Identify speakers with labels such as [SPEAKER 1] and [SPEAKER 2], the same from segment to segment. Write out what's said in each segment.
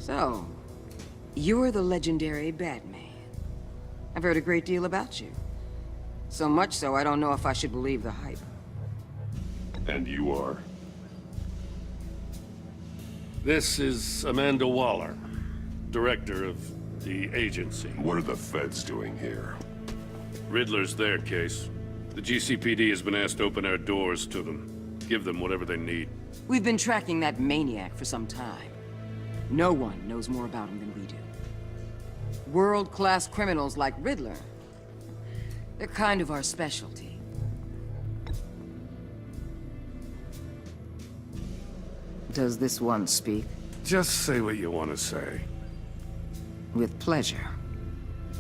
[SPEAKER 1] So, you're the legendary Batman. I've heard a great deal about you. So much so, I don't know if I should believe the hype.
[SPEAKER 2] And you are?
[SPEAKER 3] This is Amanda Waller, director of the agency.
[SPEAKER 2] What are the feds doing here?
[SPEAKER 3] Riddler's their case. The GCPD has been asked to open our doors to them. Give them whatever they need.
[SPEAKER 1] We've been tracking that maniac for some time. No one knows more about him than we do. World-class criminals like Riddler, they're kind of our specialty. Does this one speak?
[SPEAKER 3] Just say what you want to say.
[SPEAKER 1] With pleasure.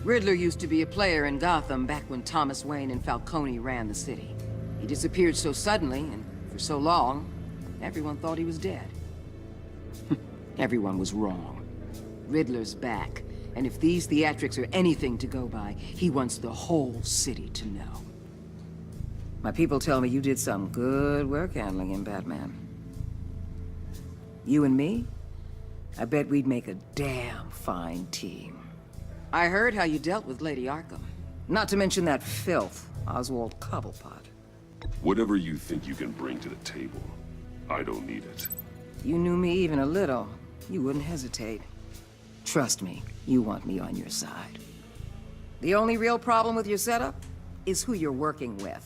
[SPEAKER 1] Riddler used to be a player in Gotham back when Thomas Wayne and Falcone ran the city. He disappeared so suddenly and for so long, everyone thought he was dead. Everyone was wrong. Riddler's back, and if these theatrics are anything to go by, he wants the whole city to know. My people tell me you did some good work handling him, Batman. You and me? I bet we'd make a damn fine team. I heard how you dealt with Lady Arkham. Not to mention that filth, Oswald Cobblepot.
[SPEAKER 2] Whatever you think you can bring to the table, I don't need it.
[SPEAKER 1] You knew me even a little, you wouldn't hesitate. Trust me, you want me on your side. The only real problem with your setup is who you're working with.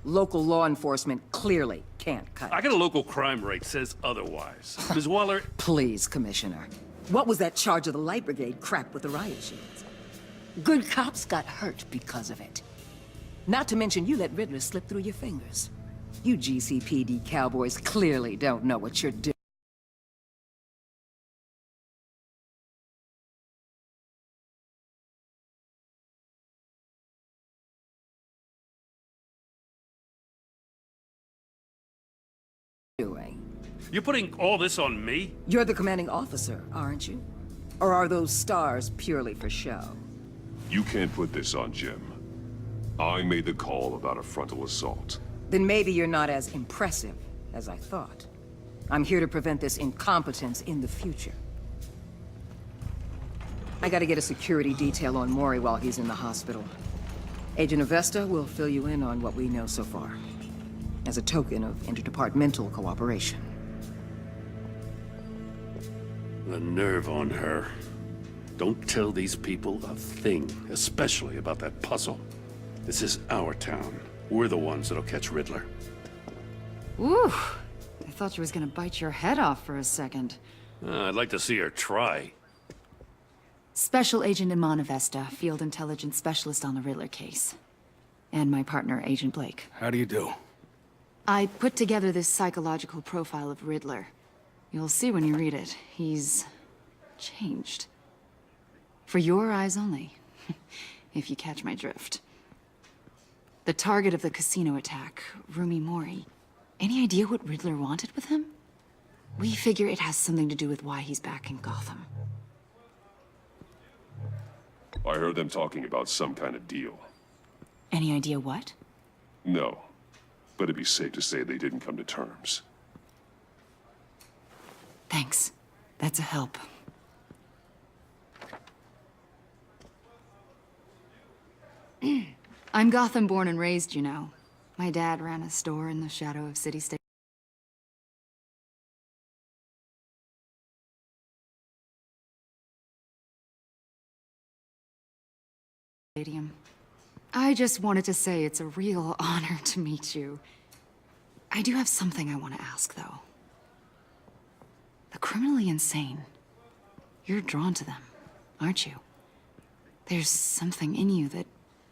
[SPEAKER 1] Local law enforcement clearly can't cut it.
[SPEAKER 3] I got a local crime rate says otherwise. Ms. Waller...
[SPEAKER 1] Please, Commissioner. What was that charge of the Light Brigade crap with the riot shields? Good cops got hurt because of it. Not to mention you let Riddler slip through your fingers. You GCPD cowboys clearly don't know what you're doing.
[SPEAKER 3] You're putting all this on me?
[SPEAKER 1] You're the commanding officer, aren't you? Or are those stars purely for show?
[SPEAKER 2] You can't put this on Jim. I made the call about a frontal assault.
[SPEAKER 1] Then maybe you're not as impressive as I thought. I'm here to prevent this incompetence in the future. I gotta get a security detail on Mori while he's in the hospital. Agent Avesta will fill you in on what we know so far, as a token of interdepartmental cooperation.
[SPEAKER 3] The nerve on her. Don't tell these people a thing, especially about that puzzle. This is our town. We're the ones that'll catch Riddler.
[SPEAKER 4] Ooh, I thought she was gonna bite your head off for a second.
[SPEAKER 3] I'd like to see her try.
[SPEAKER 4] Special Agent Iman Avesta, Field Intelligence Specialist on the Riddler case. And my partner, Agent Blake.
[SPEAKER 5] How do you do?
[SPEAKER 4] I put together this psychological profile of Riddler. You'll see when you read it. He's changed. For your eyes only, if you catch my drift. The target of the casino attack, Rumi Mori. Any idea what Riddler wanted with him? We figure it has something to do with why he's back in Gotham.
[SPEAKER 2] I heard them talking about some kind of deal.
[SPEAKER 4] Any idea what?
[SPEAKER 2] No, but it'd be safe to say they didn't come to terms.
[SPEAKER 4] Thanks. That's a help. I'm Gotham born and raised, you know. My dad ran a store in the shadow of City Stadium. I just wanted to say it's a real honor to meet you. I do have something I want to ask, though. The criminally insane. You're drawn to them, aren't you? There's something in you that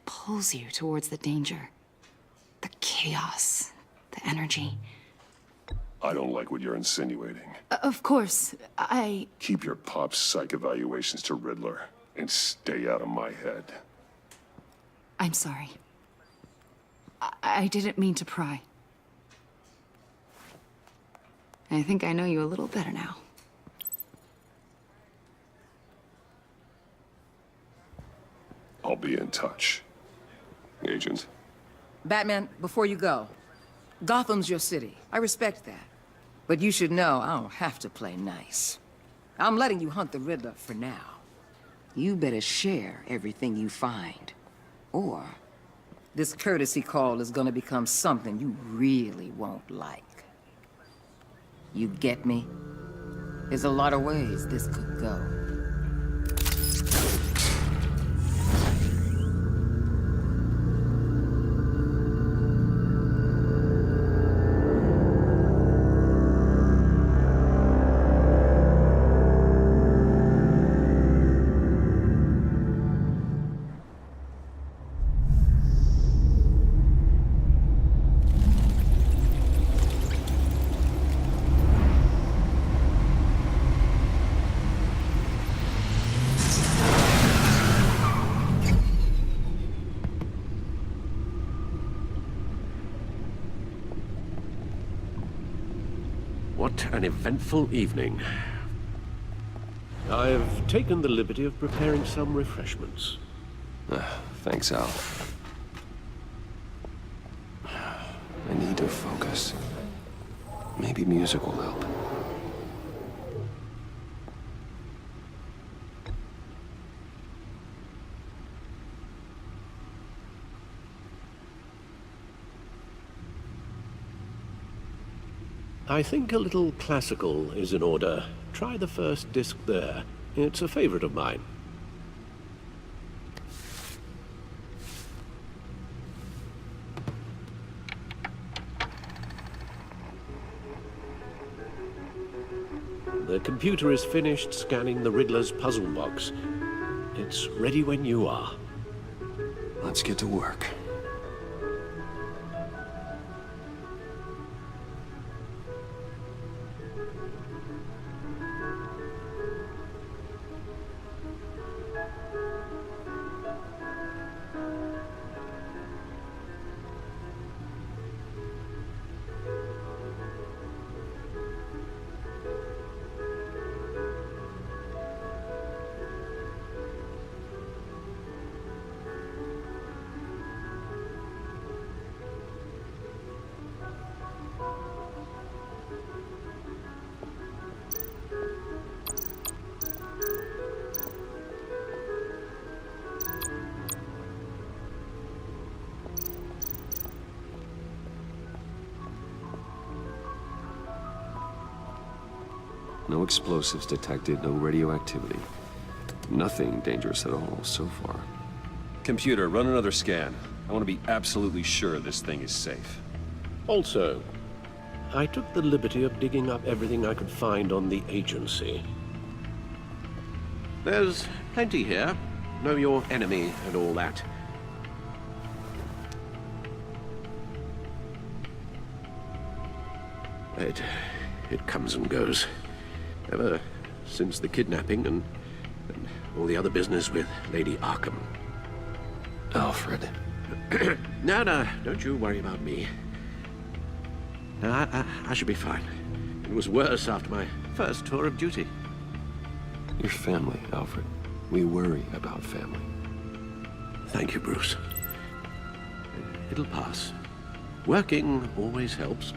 [SPEAKER 4] pulls you towards the danger. The chaos, the energy.
[SPEAKER 2] I don't like what you're insinuating.
[SPEAKER 4] Of course, I...
[SPEAKER 2] Keep your pop psych evaluations to Riddler and stay out of my head.
[SPEAKER 4] I'm sorry. I didn't mean to pry. I think I know you a little better now.
[SPEAKER 2] I'll be in touch. Agent.
[SPEAKER 1] Batman, before you go, Gotham's your city. I respect that. But you should know I don't have to play nice. I'm letting you hunt the Riddler for now. You better share everything you find. Or this courtesy call is gonna become something you really won't like. You get me? There's a lot of ways this could go.
[SPEAKER 5] What an eventful evening. I've taken the liberty of preparing some refreshments.
[SPEAKER 6] Thanks, Al. I need to focus. Maybe music will help.
[SPEAKER 5] I think a little classical is in order. Try the first disc there. It's a favorite of mine. The computer is finished scanning the Riddler's puzzle box. It's ready when you are.
[SPEAKER 6] Let's get to work. No explosives detected, no radioactivity. Nothing dangerous at all so far.
[SPEAKER 2] Computer, run another scan. I want to be absolutely sure this thing is safe.
[SPEAKER 5] Also, I took the liberty of digging up everything I could find on the agency. There's plenty here. Know your enemy and all that. It comes and goes. Ever since the kidnapping and all the other business with Lady Arkham.
[SPEAKER 6] Alfred.
[SPEAKER 5] No, don't you worry about me. No, I should be fine. It was worse after my first tour of duty.
[SPEAKER 6] Your family, Alfred. We worry about family.
[SPEAKER 5] Thank you, Bruce. It'll pass. Working always helps.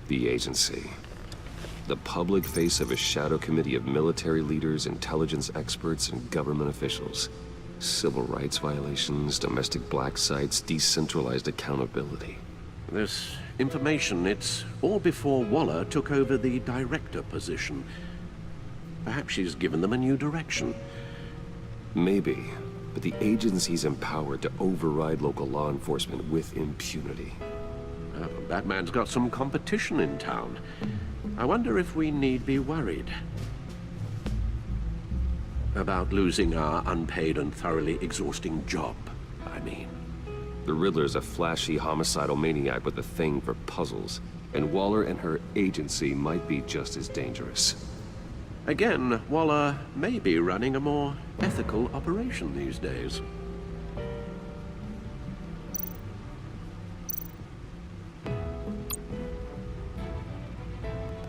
[SPEAKER 6] The agency. The public face of a shadow committee of military leaders, intelligence experts, and government officials. Civil rights violations, domestic black sites, decentralized accountability.
[SPEAKER 5] This information, it's all before Waller took over the director position. Perhaps she's given them a new direction.
[SPEAKER 6] Maybe, but the agency's empowered to override local law enforcement with impunity.
[SPEAKER 5] Batman's got some competition in town. I wonder if we need be worried about losing our unpaid and thoroughly exhausting job, I mean.
[SPEAKER 6] The Riddler's a flashy homicidal maniac with a thing for puzzles, and Waller and her agency might be just as dangerous.
[SPEAKER 5] Again, Waller may be running a more ethical operation these days.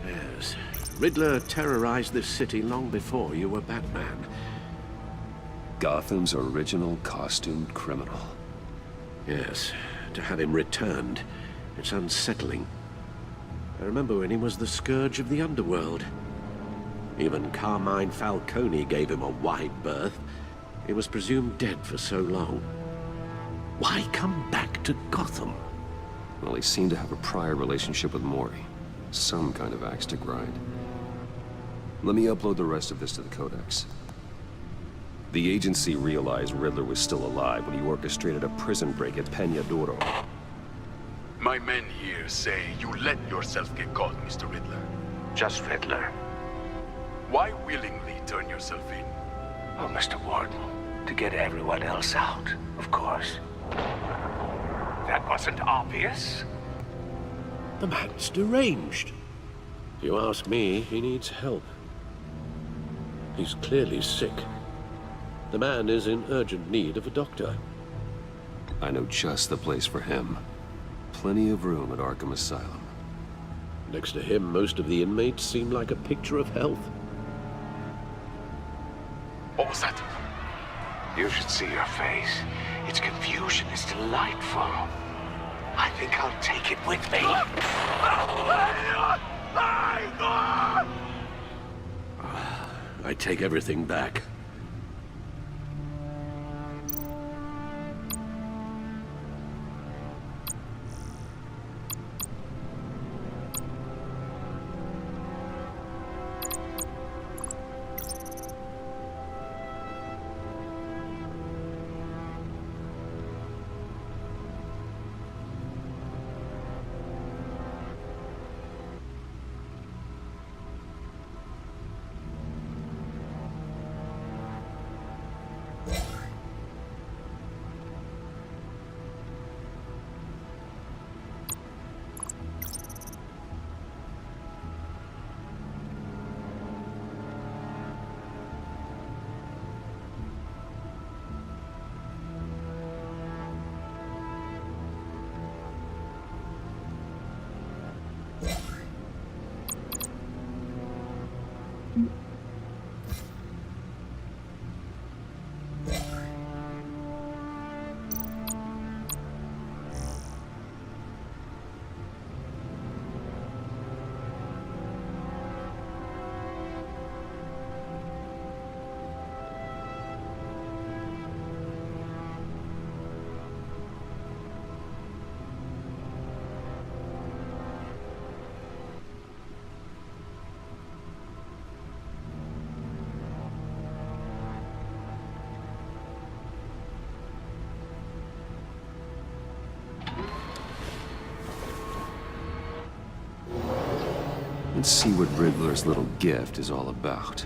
[SPEAKER 5] Yes, Riddler terrorized this city long before you were Batman.
[SPEAKER 6] Gotham's original costumed criminal.
[SPEAKER 5] Yes, to have him returned, it's unsettling. I remember when he was the scourge of the underworld. Even Carmine Falcone gave him a wide berth. He was presumed dead for so long. Why come back to Gotham?
[SPEAKER 6] Well, he seemed to have a prior relationship with Maury. Some kind of axe to grind. Let me upload the rest of this to the Codex. The agency realized Riddler was still alive when he orchestrated a prison break at Peña Duro.
[SPEAKER 7] My men here say you let yourself get caught, Mr. Riddler.
[SPEAKER 8] Just Riddler.
[SPEAKER 7] Why willingly turn yourself in?
[SPEAKER 8] Oh, Mr. Warden, to get everyone else out, of course. That wasn't obvious.
[SPEAKER 5] The man's deranged. If you ask me, he needs help. He's clearly sick. The man is in urgent need of a doctor.
[SPEAKER 6] I know just the place for him. Plenty of room at Arkham Asylum.
[SPEAKER 5] Next to him, most of the inmates seem like a picture of health.
[SPEAKER 7] What was that?
[SPEAKER 8] You should see your face. Its confusion is delightful. I think I'll take it with me.
[SPEAKER 5] I take everything back.
[SPEAKER 6] Let's see what Riddler's little gift is all about.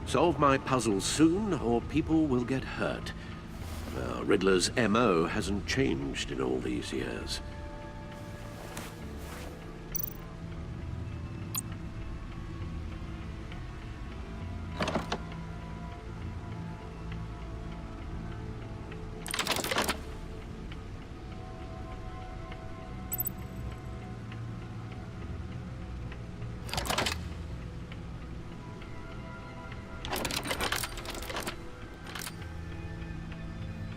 [SPEAKER 5] Solve my puzzles soon, or people will get hurt. Well, Riddler's MO hasn't changed in all these years.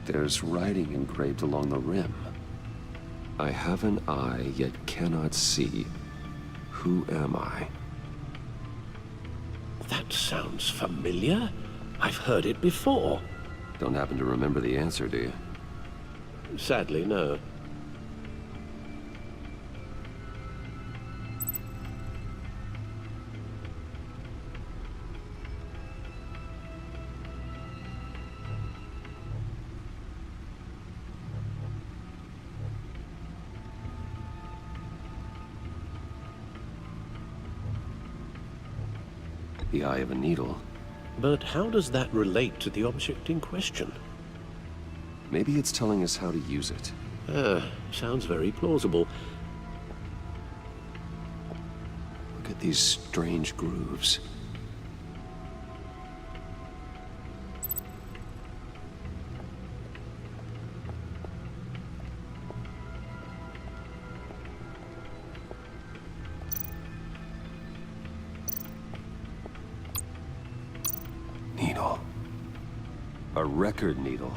[SPEAKER 6] There's writing engraved along the rim. I have an eye, yet cannot see. Who am I?
[SPEAKER 5] That sounds familiar. I've heard it before.
[SPEAKER 6] Don't happen to remember the answer, do you?
[SPEAKER 5] Sadly, no.
[SPEAKER 6] The eye of a needle.
[SPEAKER 5] But how does that relate to the object in question?
[SPEAKER 6] Maybe it's telling us how to use it.
[SPEAKER 5] Sounds very plausible.
[SPEAKER 6] Look at these strange grooves. Needle. A record needle.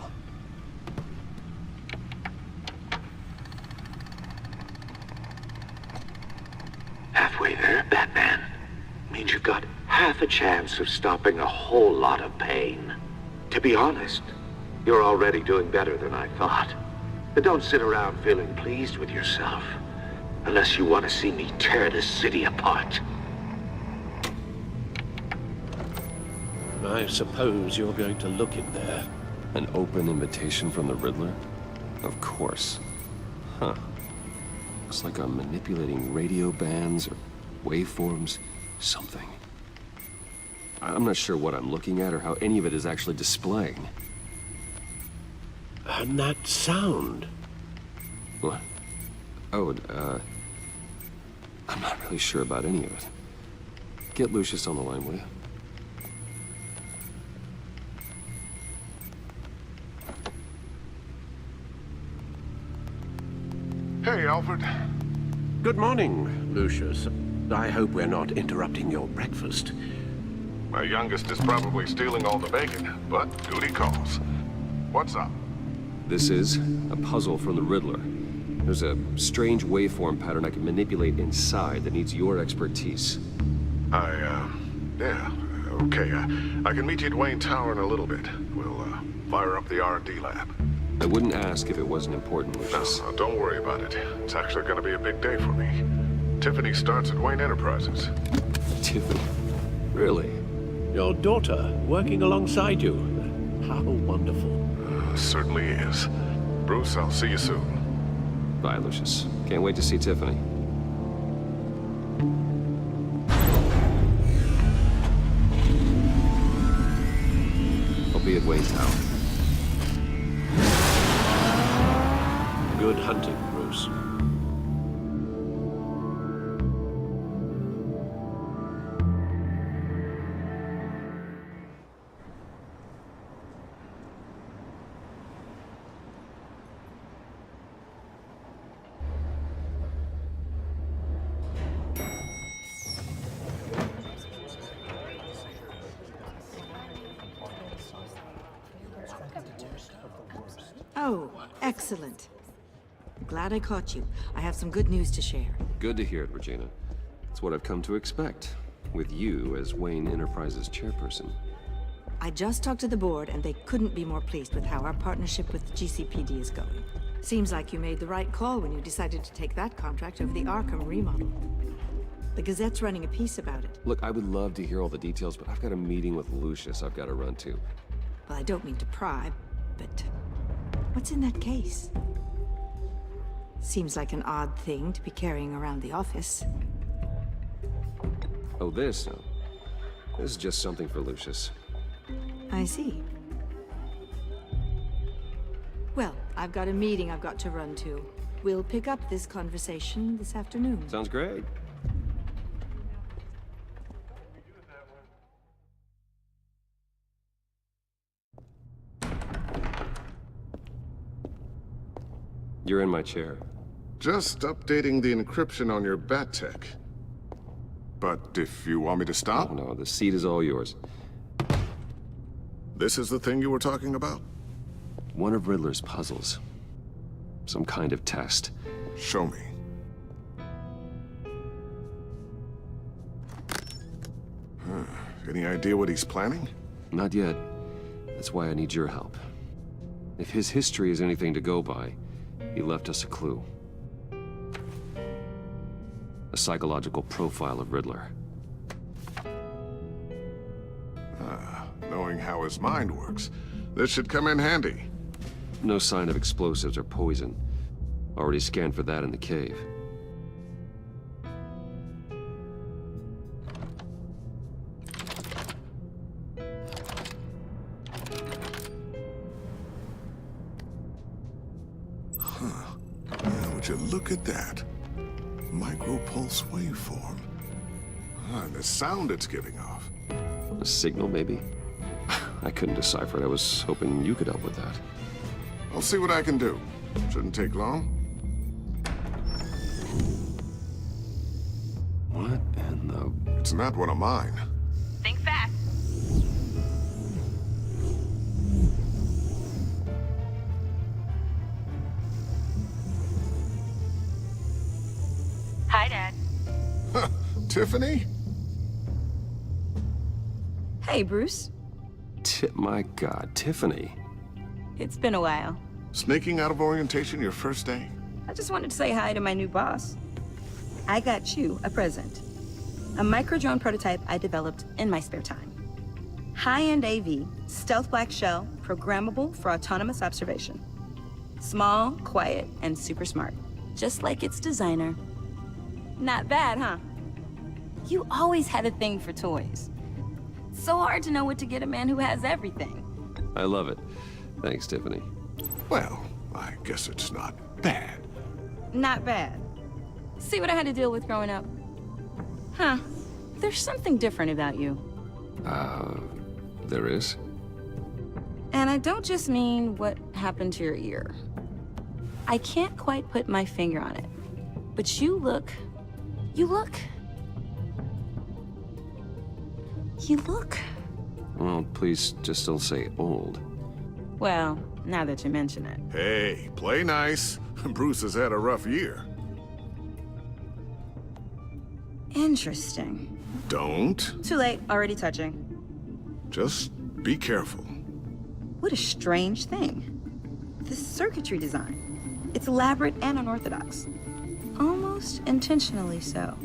[SPEAKER 8] Halfway there, Batman. Means you've got half a chance of stopping a whole lot of pain. To be honest, you're already doing better than I thought. But don't sit around feeling pleased with yourself. Unless you want to see me tear this city apart.
[SPEAKER 5] I suppose you're going to look in there.
[SPEAKER 6] An open invitation from the Riddler? Of course. Huh. Looks like I'm manipulating radio bands or waveforms. Something. I'm not sure what I'm looking at or how any of it is actually displaying.
[SPEAKER 5] And that sound.
[SPEAKER 6] What? Oh, I'm not really sure about any of it. Get Lucius on the line, will you?
[SPEAKER 9] Hey, Alfred.
[SPEAKER 5] Good morning, Lucius. I hope we're not interrupting your breakfast.
[SPEAKER 9] My youngest is probably stealing all the bacon, but duty calls. What's up?
[SPEAKER 6] This is a puzzle from the Riddler. There's a strange waveform pattern I can manipulate inside that needs your expertise.
[SPEAKER 9] Yeah, okay. I can meet you at Wayne Tower in a little bit. We'll, fire up the R&D lab.
[SPEAKER 6] I wouldn't ask if it wasn't important,
[SPEAKER 9] No,
[SPEAKER 6] Lucius.
[SPEAKER 9] don't worry about it. It's actually gonna be a big day for me. Tiffany starts at Wayne Enterprises.
[SPEAKER 6] Tiffany? Really?
[SPEAKER 5] Your daughter working alongside you. How wonderful.
[SPEAKER 9] Certainly is. Bruce, I'll see you soon.
[SPEAKER 6] Bye, Lucius. Can't wait to see Tiffany. I'll be at Wayne Tower.
[SPEAKER 5] Good hunting, Bruce.
[SPEAKER 10] Oh, excellent. Glad I caught you. I have some good news to share.
[SPEAKER 6] Good to hear it, Regina. It's what I've come to expect, with you as Wayne Enterprises chairperson.
[SPEAKER 10] I just talked to the board, and they couldn't be more pleased with how our partnership with the GCPD is going. Seems like you made the right call when you decided to take that contract over the Arkham remodel. The Gazette's running a piece about it.
[SPEAKER 6] Look, I would love to hear all the details, but I've got a meeting with Lucius I've got to run to.
[SPEAKER 10] Well, I don't mean to pry, but what's in that case? Seems like an odd thing to be carrying around the office.
[SPEAKER 6] Oh, this? No. This is just something for Lucius.
[SPEAKER 10] I see. Well, I've got a meeting I've got to run to. We'll pick up this conversation this afternoon.
[SPEAKER 6] Sounds great. You're in my chair.
[SPEAKER 9] Just updating the encryption on your bat tech. But if you want me to stop,
[SPEAKER 6] Oh, no, the seat is all yours.
[SPEAKER 9] this is the thing you were talking about?
[SPEAKER 6] One of Riddler's puzzles. Some kind of test.
[SPEAKER 9] Show me. Any idea what he's planning?
[SPEAKER 6] Not yet. That's why I need your help. If his history is anything to go by, he left us a clue. A psychological profile of Riddler.
[SPEAKER 9] Knowing how his mind works, this should come in handy.
[SPEAKER 6] No sign of explosives or poison. Already scanned for that in the cave.
[SPEAKER 9] Yeah, would you look at that? Micropulse waveform. And the sound it's giving off.
[SPEAKER 6] A signal, maybe? I couldn't decipher it. I was hoping you could help with that.
[SPEAKER 9] I'll see what I can do. Shouldn't take long.
[SPEAKER 6] What in the...
[SPEAKER 9] It's not one of mine.
[SPEAKER 11] Think fast.
[SPEAKER 9] Tiffany?
[SPEAKER 11] Hey, Bruce.
[SPEAKER 6] My God, Tiffany.
[SPEAKER 11] It's been a while.
[SPEAKER 9] Sneaking out of orientation your first day?
[SPEAKER 11] I just wanted to say hi to my new boss. I got you a present. A micro-drone prototype I developed in my spare time. High-end AV, stealth black shell, programmable for autonomous observation. Small, quiet, and super smart. Just like its designer. Not bad, huh? You always had a thing for toys. So hard to know what to get a man who has everything.
[SPEAKER 6] I love it. Thanks, Tiffany.
[SPEAKER 9] Well, I guess it's not bad.
[SPEAKER 11] Not bad. See what I had to deal with growing up? Huh. There's something different about you.
[SPEAKER 6] There is?
[SPEAKER 11] And I don't just mean what happened to your ear. I can't quite put my finger on it. But you look...
[SPEAKER 6] Well, please just don't say old.
[SPEAKER 11] Well, now that you mention it.
[SPEAKER 9] Hey, play nice. Bruce has had a rough year.
[SPEAKER 11] Interesting.
[SPEAKER 9] Don't.
[SPEAKER 11] Too late, already touching.
[SPEAKER 9] Just be careful.
[SPEAKER 11] What a strange thing. The circuitry design. It's elaborate and unorthodox. Almost intentionally so.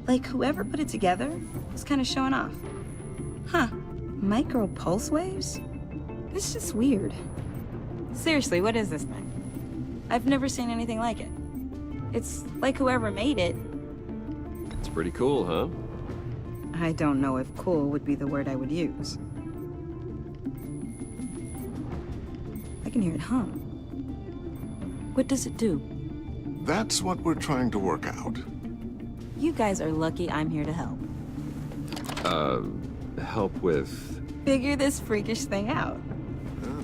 [SPEAKER 11] Like whoever put it together was kind of showing off. Huh. Micro pulse waves? It's just weird. Seriously, what is this thing? I've never seen anything like it. It's like whoever made it.
[SPEAKER 6] It's pretty cool, huh?
[SPEAKER 11] I don't know if cool would be the word I would use. I can hear it hum. What does it do?
[SPEAKER 9] That's what we're trying to work out.
[SPEAKER 11] You guys are lucky I'm here to help.
[SPEAKER 6] Help with...
[SPEAKER 11] Figure this freakish thing out.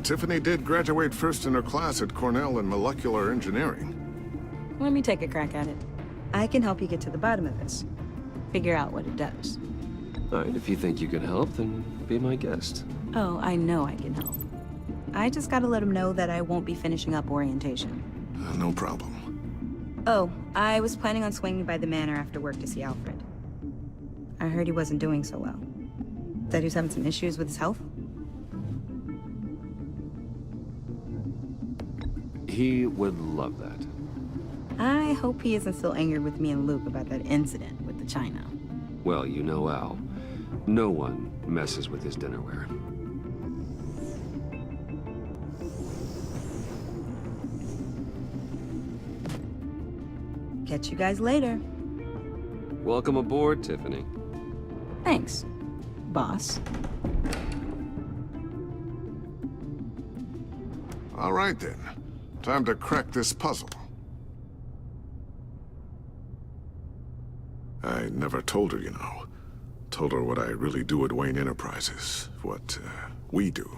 [SPEAKER 9] Tiffany did graduate first in her class at Cornell in molecular engineering.
[SPEAKER 11] Let me take a crack at it. I can help you get to the bottom of this. Figure out what it does.
[SPEAKER 6] All right, if you think you can help, then be my guest.
[SPEAKER 11] Oh, I know I can help. I just gotta let him know that I won't be finishing up orientation.
[SPEAKER 9] No problem.
[SPEAKER 11] Oh, I was planning on swinging by the manor after work to see Alfred. I heard he wasn't doing so well. That he was having some issues with his health?
[SPEAKER 6] He would love that.
[SPEAKER 11] I hope he isn't still angered with me and Luke about that incident with the china.
[SPEAKER 6] Well, you know Al. No one messes with his dinnerware.
[SPEAKER 11] Catch you guys later.
[SPEAKER 6] Welcome aboard, Tiffany.
[SPEAKER 11] Thanks, boss.
[SPEAKER 9] All right then. Time to crack this puzzle. I never told her, you know. Told her what I really do at Wayne Enterprises. What, we do.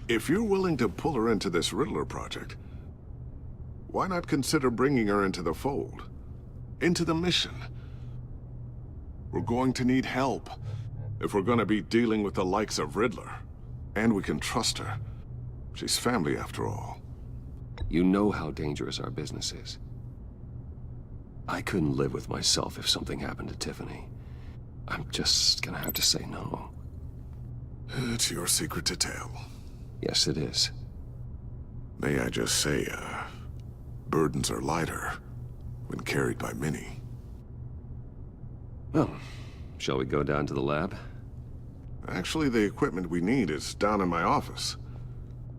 [SPEAKER 9] If you're willing to pull her into this Riddler project, why not consider bringing her into the fold? Into the mission? We're going to need help if we're going to be dealing with the likes of Riddler. And we can trust her. She's family after all.
[SPEAKER 6] You know how dangerous our business is. I couldn't live with myself if something happened to Tiffany. I'm just gonna have to say no.
[SPEAKER 9] It's your secret to tell.
[SPEAKER 6] Yes, it is.
[SPEAKER 9] May I just say, burdens are lighter when carried by many.
[SPEAKER 6] Well, shall we go down to the lab?
[SPEAKER 9] Actually, the equipment we need is down in my office.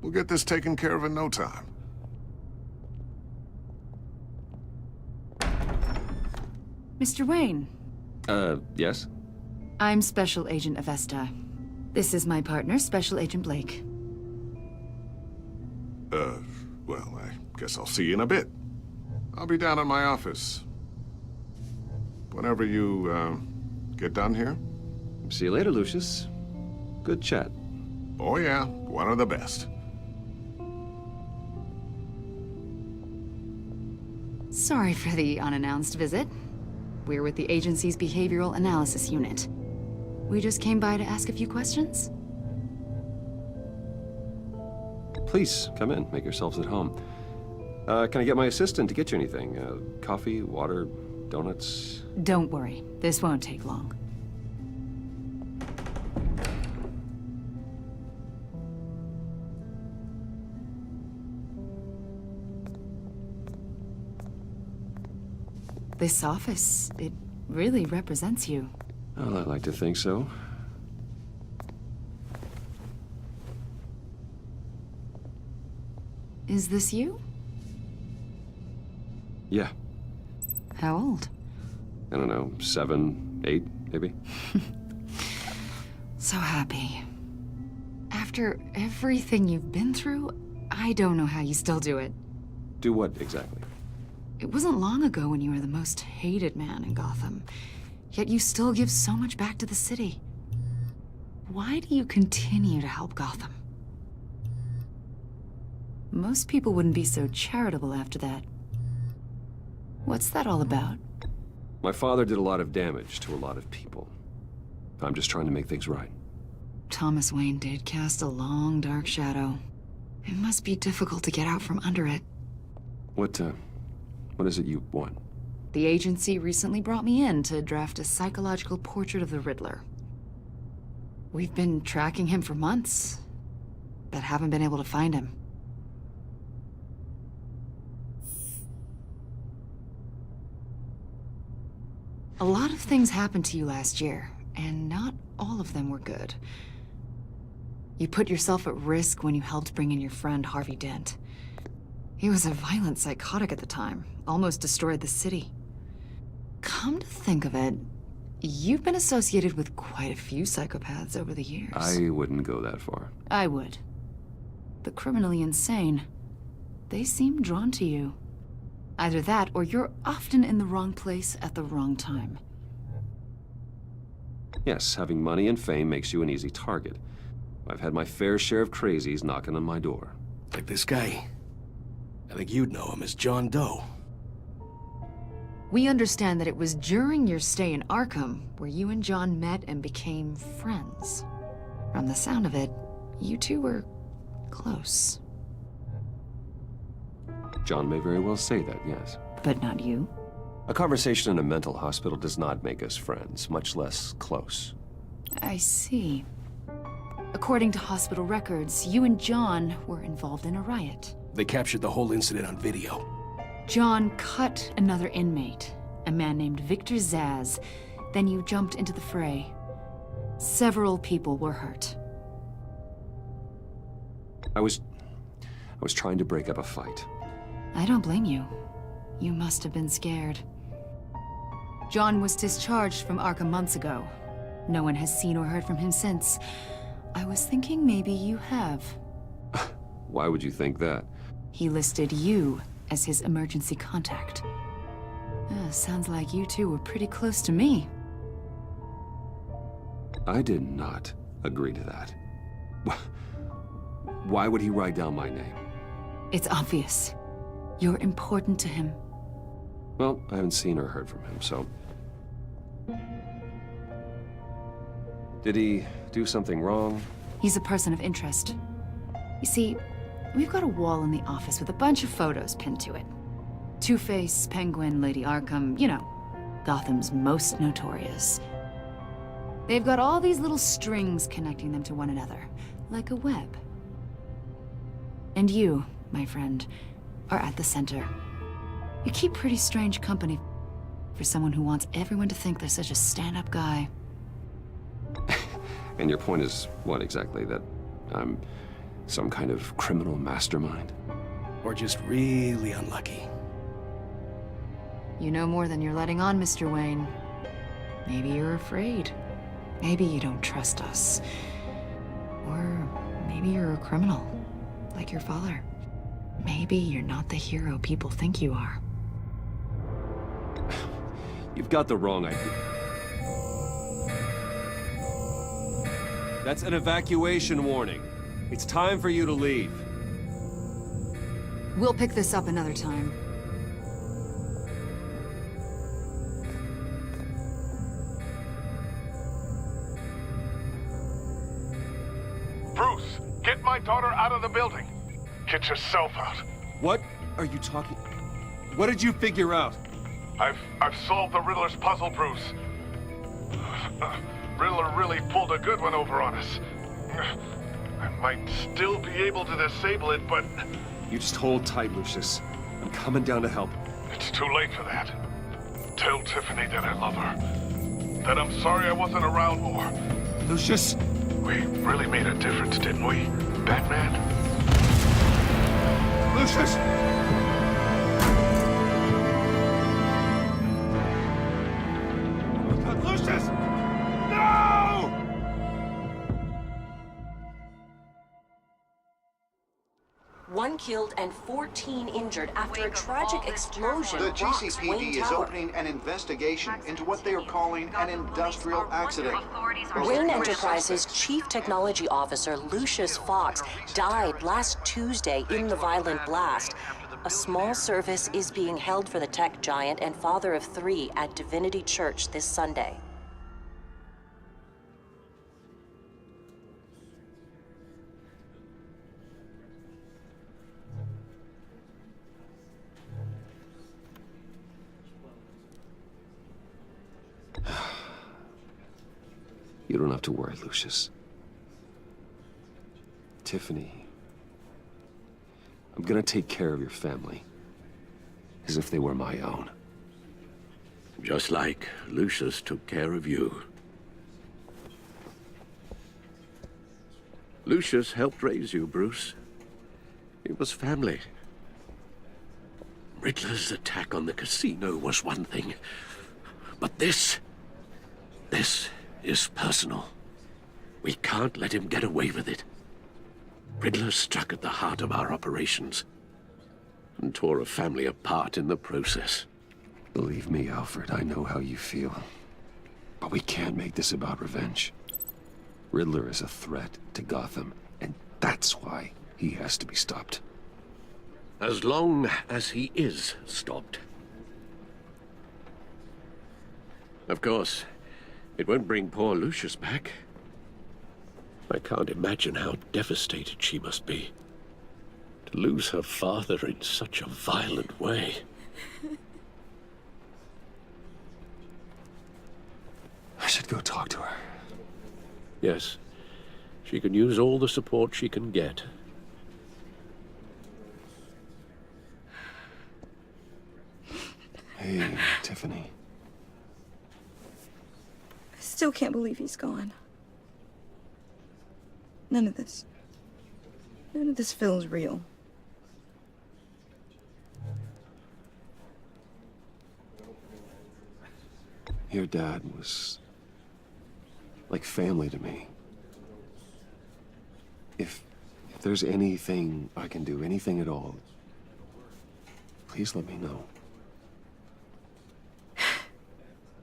[SPEAKER 9] We'll get this taken care of in no time.
[SPEAKER 4] Mr. Wayne.
[SPEAKER 6] Yes?
[SPEAKER 4] I'm Special Agent Avesta. This is my partner, Special Agent Blake.
[SPEAKER 9] Well, I guess I'll see you in a bit. I'll be down in my office. Whenever you, get done here.
[SPEAKER 6] See you later, Lucius. Good chat.
[SPEAKER 9] Oh yeah, one of the best.
[SPEAKER 4] Sorry for the unannounced visit. We're with the agency's Behavioral Analysis Unit. We just came by to ask a few questions.
[SPEAKER 6] Please, come in. Make yourselves at home. Can I get my assistant to get you anything? Coffee, water, Donuts?
[SPEAKER 4] Don't worry, this won't take long. This office, it really represents you.
[SPEAKER 6] Well, I like to think so.
[SPEAKER 4] Is this you?
[SPEAKER 6] Yeah.
[SPEAKER 4] How old?
[SPEAKER 6] I don't know, 7, 8, maybe?
[SPEAKER 4] So happy. After everything you've been through, I don't know how you still do it.
[SPEAKER 6] Do what, exactly?
[SPEAKER 4] It wasn't long ago when you were the most hated man in Gotham, yet you still give so much back to the city. Why do you continue to help Gotham? Most people wouldn't be so charitable after that. What's that all about?
[SPEAKER 6] My father did a lot of damage to a lot of people. I'm just trying to make things right.
[SPEAKER 4] Thomas Wayne did cast a long, dark shadow. It must be difficult to get out from under it.
[SPEAKER 6] What is it you want?
[SPEAKER 4] The agency recently brought me in to draft a psychological portrait of the Riddler. We've been tracking him for months, but haven't been able to find him. A lot of things happened to you last year, and not all of them were good. You put yourself at risk when you helped bring in your friend Harvey Dent. He was a violent psychotic at the time, almost destroyed the city. Come to think of it, you've been associated with quite a few psychopaths over the years.
[SPEAKER 6] I wouldn't go that far.
[SPEAKER 4] I would. The criminally insane, they seem drawn to you. Either that, or you're often in the wrong place at the wrong time.
[SPEAKER 6] Yes, having money and fame makes you an easy target. I've had my fair share of crazies knocking on my door.
[SPEAKER 12] Like this guy. I think you'd know him as John Doe.
[SPEAKER 4] We understand that it was during your stay in Arkham where you and John met and became friends. From the sound of it, you two were close.
[SPEAKER 6] John may very well say that, yes.
[SPEAKER 4] But not you?
[SPEAKER 6] A conversation in a mental hospital does not make us friends, much less close.
[SPEAKER 4] I see. According to hospital records, you and John were involved in a riot.
[SPEAKER 12] They captured the whole incident on video.
[SPEAKER 4] John cut another inmate, a man named Victor Zsasz. Then you jumped into the fray. Several people were hurt.
[SPEAKER 6] I was trying to break up a fight.
[SPEAKER 4] I don't blame you. You must have been scared. John was discharged from Arkham months ago. No one has seen or heard from him since. I was thinking maybe you have.
[SPEAKER 6] Why would you think that?
[SPEAKER 4] He listed you as his emergency contact. Sounds like you two were pretty close to me.
[SPEAKER 6] I did not agree to that. Why would he write down my name?
[SPEAKER 4] It's obvious. You're important to him.
[SPEAKER 6] Well, I haven't seen or heard from him, so... Did he do something wrong?
[SPEAKER 4] He's a person of interest. You see, we've got a wall in the office with a bunch of photos pinned to it. Two-Face, Penguin, Lady Arkham, you know, Gotham's most notorious. They've got all these little strings connecting them to one another, like a web. And you, my friend, are at the center. You keep pretty strange company for someone who wants everyone to think they're such a stand-up guy.
[SPEAKER 6] And your point is what exactly? That I'm some kind of criminal mastermind?
[SPEAKER 12] Or just really unlucky.
[SPEAKER 4] You know more than you're letting on, Mr. Wayne. Maybe you're afraid. Maybe you don't trust us. Or maybe you're a criminal, like your father. Maybe you're not the hero people think you are.
[SPEAKER 6] You've got the wrong idea. That's an evacuation warning. It's time for you to leave.
[SPEAKER 4] We'll pick this up another time.
[SPEAKER 13] Bruce, get my daughter out of the building. Get yourself out.
[SPEAKER 6] What are you talking... What did you figure out?
[SPEAKER 13] I've solved the Riddler's puzzle, Bruce. Riddler really pulled a good one over on us. I might still be able to disable it, but...
[SPEAKER 6] You just hold tight, Lucius. I'm coming down to help.
[SPEAKER 13] It's too late for that. Tell Tiffany that I love her. That I'm sorry I wasn't around more.
[SPEAKER 6] Lucius!
[SPEAKER 13] We really made a difference, didn't we, Batman?
[SPEAKER 6] Lucius! Lucius! No!
[SPEAKER 14] One killed and 14 injured after a tragic explosion.
[SPEAKER 15] The
[SPEAKER 14] rocks
[SPEAKER 15] GCPD
[SPEAKER 14] Wayne
[SPEAKER 15] is
[SPEAKER 14] Tower.
[SPEAKER 15] opening an investigation into what they are calling an industrial accident.
[SPEAKER 14] Wayne Enterprises' Chief Technology Officer, Lucius Fox, died last Tuesday in the violent blast. A small service is being held for the tech giant and father of 3 at Divinity Church this Sunday.
[SPEAKER 6] You don't have to worry, Lucius. Tiffany, I'm gonna take care of your family. As if they were my own.
[SPEAKER 5] Just like Lucius took care of you. Lucius helped raise you, Bruce. It was family. Riddler's attack on the casino was one thing. But this is personal. We can't let him get away with it. Riddler struck at the heart of our operations and tore a family apart in the process.
[SPEAKER 6] Believe me, Alfred, I know how you feel. But we can't make this about revenge. Riddler is a threat to Gotham, and that's why he has to be stopped.
[SPEAKER 5] As long as he is stopped. Of course, it won't bring poor Lucius back. I can't imagine how devastated she must be. To lose her father in such a violent way.
[SPEAKER 6] I should go talk to her.
[SPEAKER 5] Yes, she can use all the support she can get.
[SPEAKER 6] Hey, Tiffany.
[SPEAKER 11] I still can't believe he's gone. None of this feels real.
[SPEAKER 6] Your dad was like family to me. If there's anything I can do, anything at all, please let me know.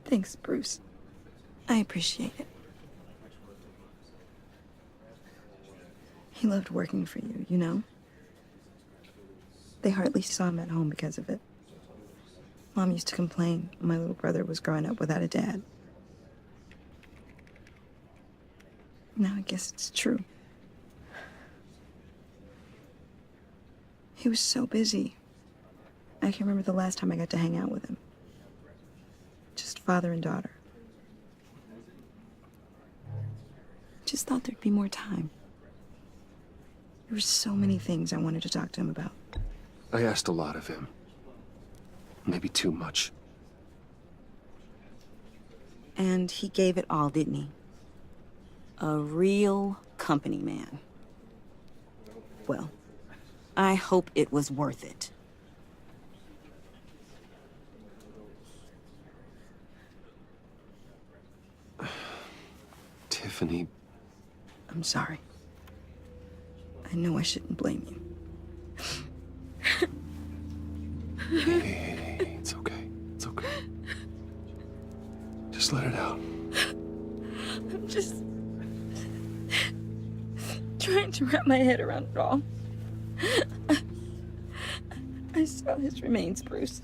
[SPEAKER 11] Thanks, Bruce. I appreciate it. He loved working for you, you know? They hardly saw him at home because of it. Mom used to complain my little brother was growing up without a dad. Now I guess it's true. He was so busy. I can remember the last time I got to hang out with him. Just father and daughter. Just thought there'd be more time. There were so many things I wanted to talk to him about.
[SPEAKER 6] I asked a lot of him. Maybe too much.
[SPEAKER 11] And he gave it all, didn't he? A real company man. Well, I hope it was worth it.
[SPEAKER 6] Tiffany.
[SPEAKER 11] I'm sorry. I know I shouldn't blame you.
[SPEAKER 6] Hey, it's okay. It's okay. Just let it out.
[SPEAKER 11] I'm just trying to wrap my head around it all. I saw his remains, Bruce.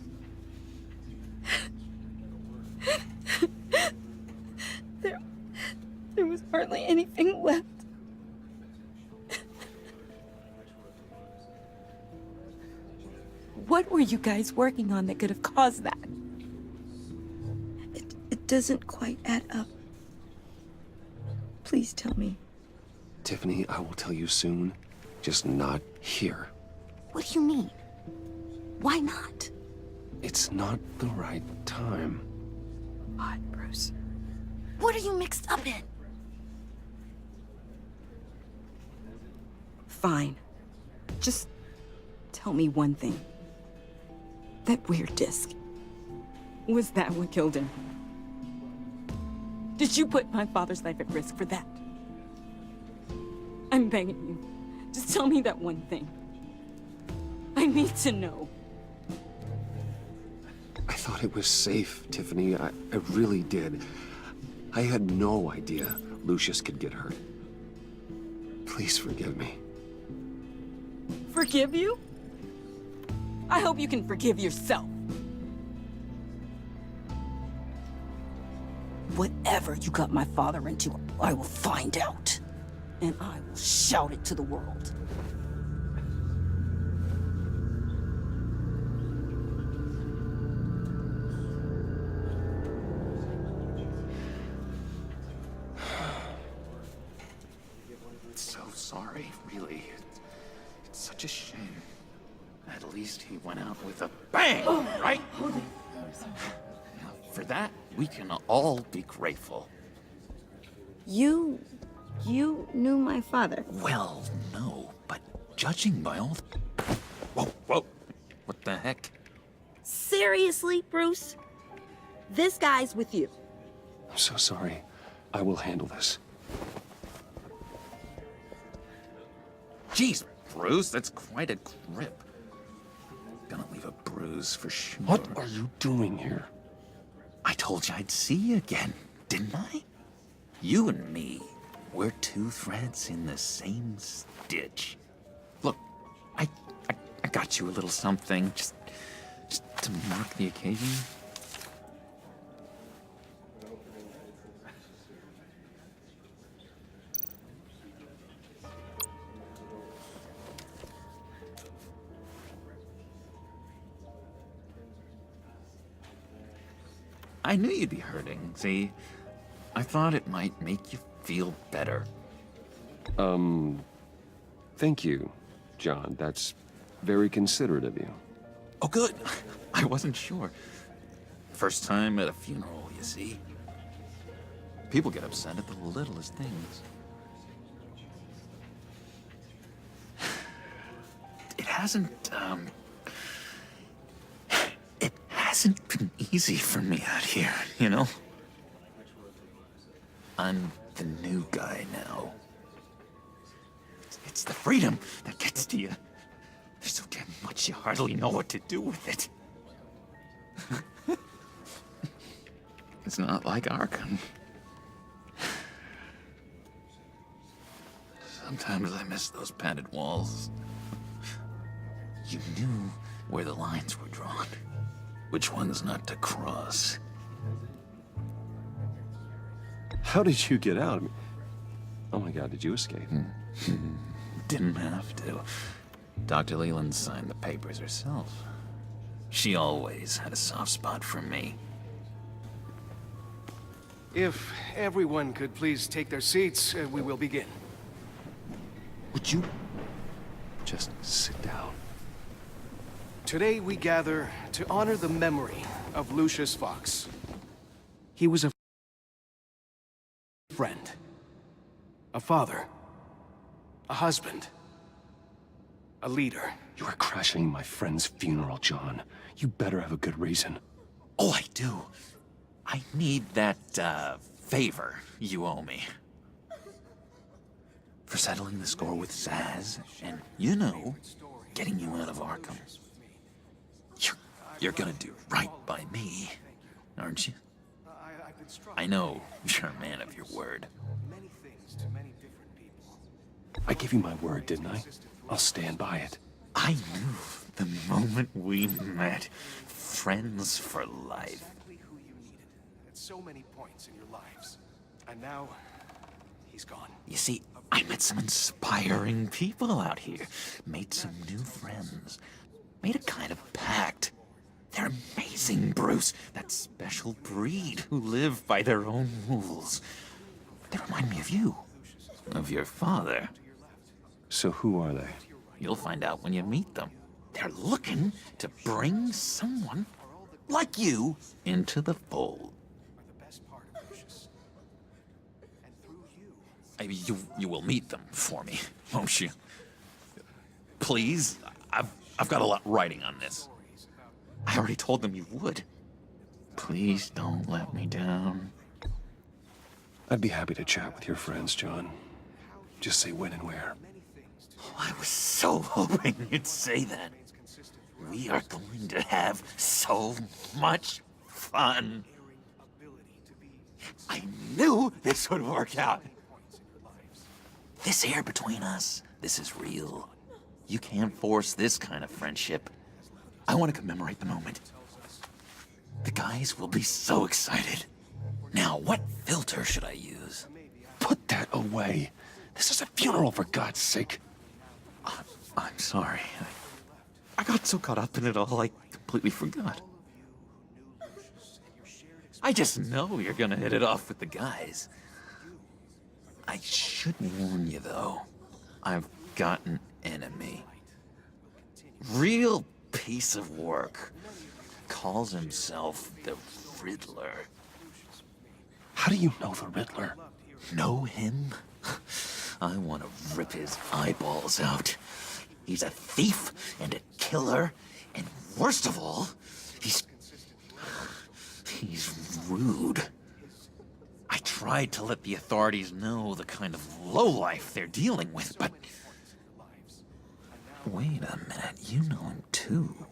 [SPEAKER 11] There was hardly anything left. What were you guys working on that could have caused that? doesn't quite add up. Please tell me.
[SPEAKER 6] Tiffany, I will tell you soon. Just not here.
[SPEAKER 1] What do you mean? Why not?
[SPEAKER 6] It's not the right time.
[SPEAKER 1] What, Bruce? What are you mixed up in?
[SPEAKER 11] Fine. Just tell me one thing. That weird disc. Was that what killed him? Did you put my father's life at risk for that? I'm begging you. Just tell me that one thing. I need to know.
[SPEAKER 6] I thought it was safe, Tiffany. I really did. I had no idea Lucius could get hurt. Please forgive me.
[SPEAKER 11] Forgive you? I hope you can forgive yourself. Whatever you got my father into, I will find out. And I will shout it to the world.
[SPEAKER 7] So sorry, really. It's such a shame. At least he went out with a bang, right? For that, we can all be grateful.
[SPEAKER 11] You knew my father?
[SPEAKER 7] Well, no, but judging by all Whoa, whoa. What the heck?
[SPEAKER 11] Seriously, Bruce? This guy's with you.
[SPEAKER 6] I'm so sorry. I will handle this.
[SPEAKER 7] Jeez, Bruce, that's quite a grip. Gonna leave a bruise for sure.
[SPEAKER 6] What are you doing here?
[SPEAKER 7] I told you I'd see you again, didn't I? You and me, we're two threads in the same stitch. Look, I got you a little something, just to mark the occasion. I knew you'd be hurting, see? I thought it might make you feel better.
[SPEAKER 6] Thank you, John. That's very considerate of you.
[SPEAKER 7] Oh, good. I wasn't sure. First time at a funeral, you see? People get upset at the littlest things. It hasn't been easy for me out here, you know? I'm the new guy now. It's the freedom that gets to you. There's so damn much you hardly know what to do with it. It's not like Arkham. Sometimes I miss those padded walls. You knew where the lines were drawn. Which ones not to cross.
[SPEAKER 6] How did you get out? Oh my God, did you escape?
[SPEAKER 7] Didn't have to. Dr. Leland signed the papers herself. She always had a soft spot for me.
[SPEAKER 12] If everyone could please take their seats, we will begin.
[SPEAKER 6] Would you just sit down?
[SPEAKER 12] Today we gather to honor the memory of Lucius Fox. He was a friend, a father, a husband, a leader.
[SPEAKER 6] You are crashing my friend's funeral, John. You better have a good reason.
[SPEAKER 7] Oh, I do. I need that, favor you owe me. For settling the score with Zaz, and, you know, getting you out of Arkham. You're gonna do right by me, aren't you? I know you're a man of your word.
[SPEAKER 6] I gave you my word, didn't I? I'll stand by it.
[SPEAKER 7] I knew the moment we met. Friends for life.
[SPEAKER 12] Exactly who you needed at so many points in your lives. And now, he's gone.
[SPEAKER 7] You see, I met some inspiring people out here. Made some new friends. Made a kind of pact. They're amazing, Bruce. That special breed who live by their own rules. They remind me of you. Of your father.
[SPEAKER 6] So who are they?
[SPEAKER 7] You'll find out when you meet them. They're looking to bring someone like you into the fold. You will meet them for me, won't you? Please? I've got a lot writing on this. I already told them you would. Please don't let me down.
[SPEAKER 6] I'd be happy to chat with your friends, John. Just say when and where.
[SPEAKER 7] Oh, I was so hoping you'd say that. We are going to have so much fun. I knew this would work out. This air between us, this is real. You can't force this kind of friendship. I want to commemorate the moment. The guys will be so excited. Now, what filter should I use?
[SPEAKER 6] Put that away. This is a funeral, for God's sake.
[SPEAKER 7] I'm sorry. I got so caught up in it all, I completely forgot. I just know you're gonna hit it off with the guys. I should warn you, though. I've got an enemy. Real piece of work. Calls himself the Riddler.
[SPEAKER 6] How do you know the Riddler?
[SPEAKER 7] Know him? I want to rip his eyeballs out. He's a thief and a killer, and worst of all, he's rude. I tried to let the authorities know the kind of lowlife they're dealing with, but... Wait a minute, you know him too.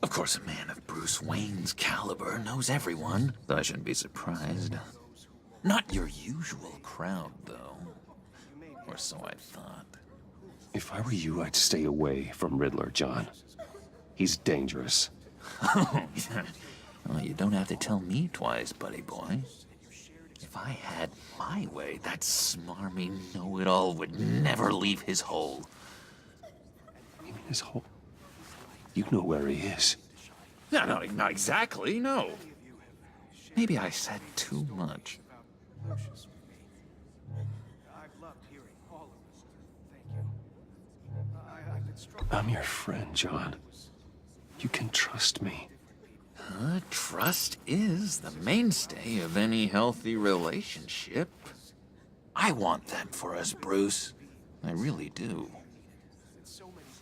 [SPEAKER 7] Of course, a man of Bruce Wayne's caliber knows everyone, so I shouldn't be surprised. Not your usual crowd, though. Or so I thought.
[SPEAKER 6] If I were you, I'd stay away from Riddler, John. He's dangerous.
[SPEAKER 7] Well, you don't have to tell me twice, buddy boy. If I had my way, that smarmy know-it-all would never leave his hole.
[SPEAKER 6] You mean his hole? You know where he is.
[SPEAKER 7] No, not exactly, no. Maybe I said too much.
[SPEAKER 6] I'm your friend, John. You can trust me.
[SPEAKER 7] Trust is the mainstay of any healthy relationship. I want that for us, Bruce. I really do.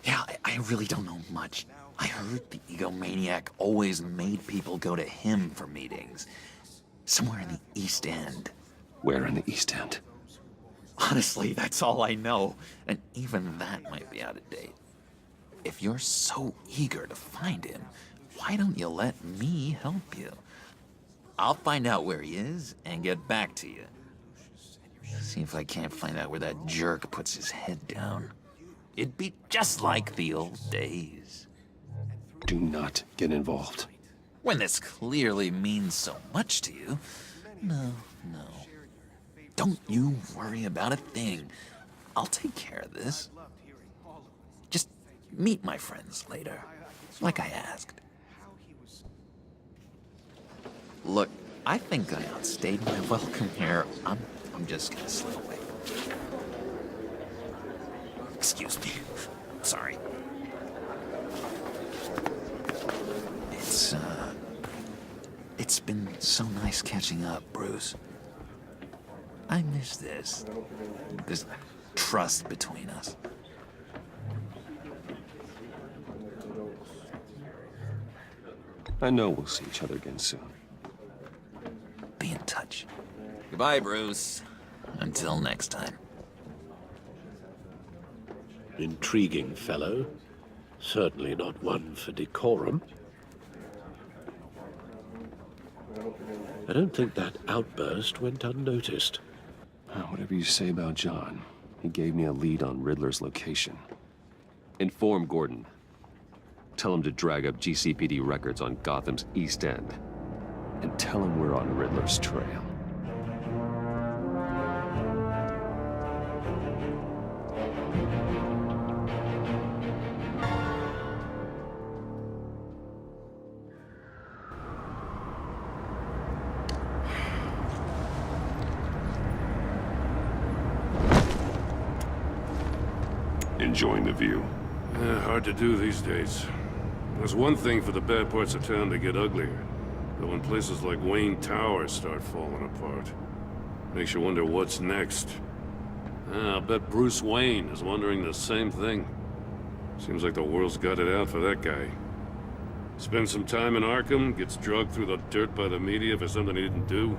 [SPEAKER 7] Yeah, I really don't know much. I heard the egomaniac always made people go to him for meetings. Somewhere in the East End.
[SPEAKER 6] Where in the East End?
[SPEAKER 7] Honestly, that's all I know. And even that might be out of date. If you're so eager to find him, why don't you let me help you? I'll find out where he is and get back to you. See if I can't find out where that jerk puts his head down. It'd be just like the old days.
[SPEAKER 6] Do not get involved.
[SPEAKER 7] When this clearly means so much to you. No. Don't you worry about a thing. I'll take care of this. Just meet my friends later, like I asked. Look, I think I outstayed my welcome here. I'm just gonna slip away. Excuse me. Sorry. It's been so nice catching up, Bruce. I miss this trust between us.
[SPEAKER 6] I know we'll see each other again soon.
[SPEAKER 7] Be in touch. Goodbye, Bruce. Until next time.
[SPEAKER 5] Intriguing fellow. Certainly not one for decorum. I don't think that outburst went unnoticed.
[SPEAKER 6] Whatever you say about John, he gave me a lead on Riddler's location. Inform Gordon. Tell him to drag up GCPD records on Gotham's East End. And tell him we're on Riddler's trail.
[SPEAKER 2] Enjoying the view?
[SPEAKER 3] Hard to do these days. There's one thing for the bad parts of town to get uglier. But when places like Wayne Tower start falling apart, makes you wonder what's next. I'll bet Bruce Wayne is wondering the same thing. Seems like the world's got it out for that guy. Spends some time in Arkham, gets drugged through the dirt by the media for something he didn't do.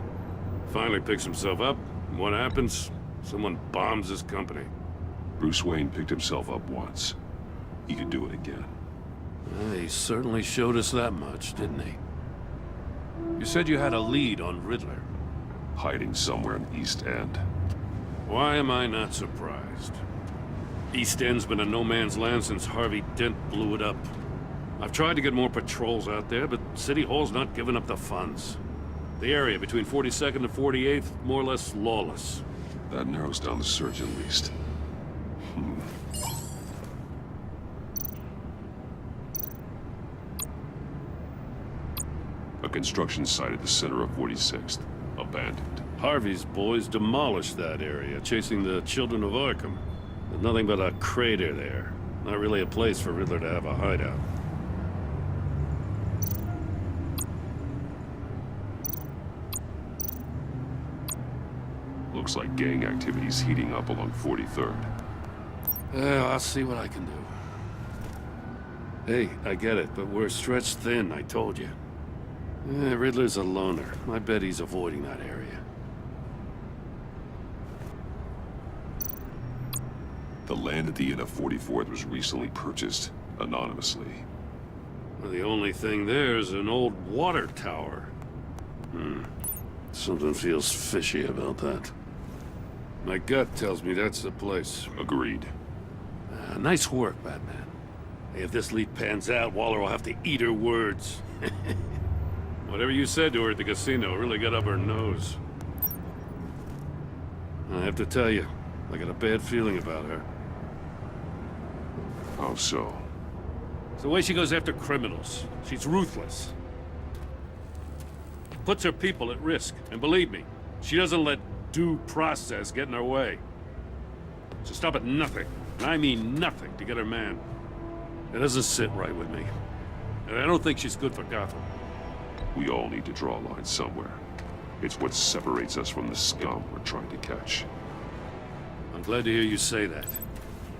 [SPEAKER 3] Finally picks himself up, and what happens? Someone bombs his company.
[SPEAKER 2] Bruce Wayne picked himself up once. He could do it again.
[SPEAKER 3] He certainly showed us that much, didn't he? You said you had a lead on Riddler.
[SPEAKER 2] Hiding somewhere in East End.
[SPEAKER 3] Why am I not surprised? East End's been a no-man's land since Harvey Dent blew it up. I've tried to get more patrols out there, but City Hall's not giving up the funds. The area between 42nd and 48th, more or less lawless.
[SPEAKER 2] That narrows down the search at least. A construction site at the center of 46th. Abandoned.
[SPEAKER 3] Harvey's boys demolished that area, chasing the children of Arkham. There's nothing but a crater there. Not really a place for Riddler to have a hideout.
[SPEAKER 2] Looks like gang activity's heating up along 43rd.
[SPEAKER 3] I'll see what I can do. Hey, I get it, but we're stretched thin, I told you. Riddler's a loner. I bet he's avoiding that area.
[SPEAKER 2] The land at the end of 44th was recently purchased anonymously.
[SPEAKER 3] Well, the only thing there is an old water tower. Something feels fishy about that. My gut tells me that's the place.
[SPEAKER 2] Agreed.
[SPEAKER 3] Nice work, Batman. Hey, if this lead pans out, Waller will have to eat her words. Whatever you said to her at the casino really got up her nose. I have to tell you, I got a bad feeling about her.
[SPEAKER 2] How so?
[SPEAKER 3] It's the way she goes after criminals. She's ruthless. Puts her people at risk. And believe me, she doesn't let due process get in her way. She'll stop at nothing, and I mean nothing, to get her man. It doesn't sit right with me. And I don't think she's good for Gotham.
[SPEAKER 2] We all need to draw a line somewhere. It's what separates us from the scum we're trying to catch.
[SPEAKER 3] I'm glad to hear you say that.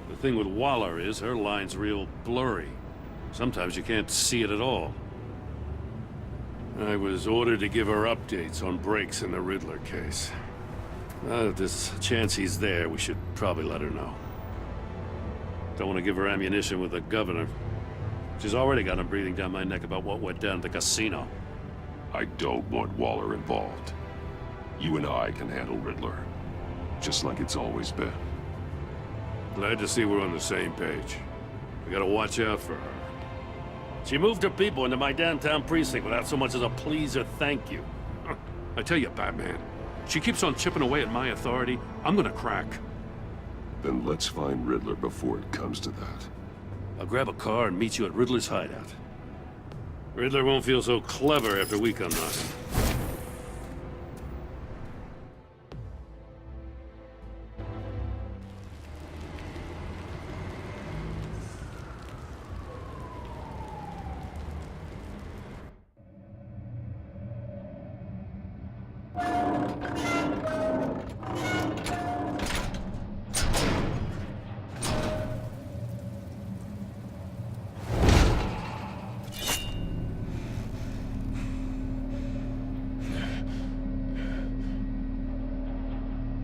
[SPEAKER 3] The thing with Waller is her line's real blurry. Sometimes you can't see it at all. I was ordered to give her updates on breaks in the Riddler case. If there's a chance he's there, we should probably let her know. Don't want to give her ammunition with the governor. She's already got him breathing down my neck about what went down at the casino.
[SPEAKER 2] I don't want Waller involved. You and I can handle Riddler. Just like it's always been.
[SPEAKER 3] Glad to see we're on the same page. We gotta watch out for her. She moved her people into my downtown precinct without so much as a please or thank you. I tell you, Batman, she keeps on chipping away at my authority, I'm gonna crack.
[SPEAKER 2] Then let's find Riddler before it comes to that.
[SPEAKER 3] I'll grab a car and meet you at Riddler's hideout. Riddler won't feel so clever after we come knocking.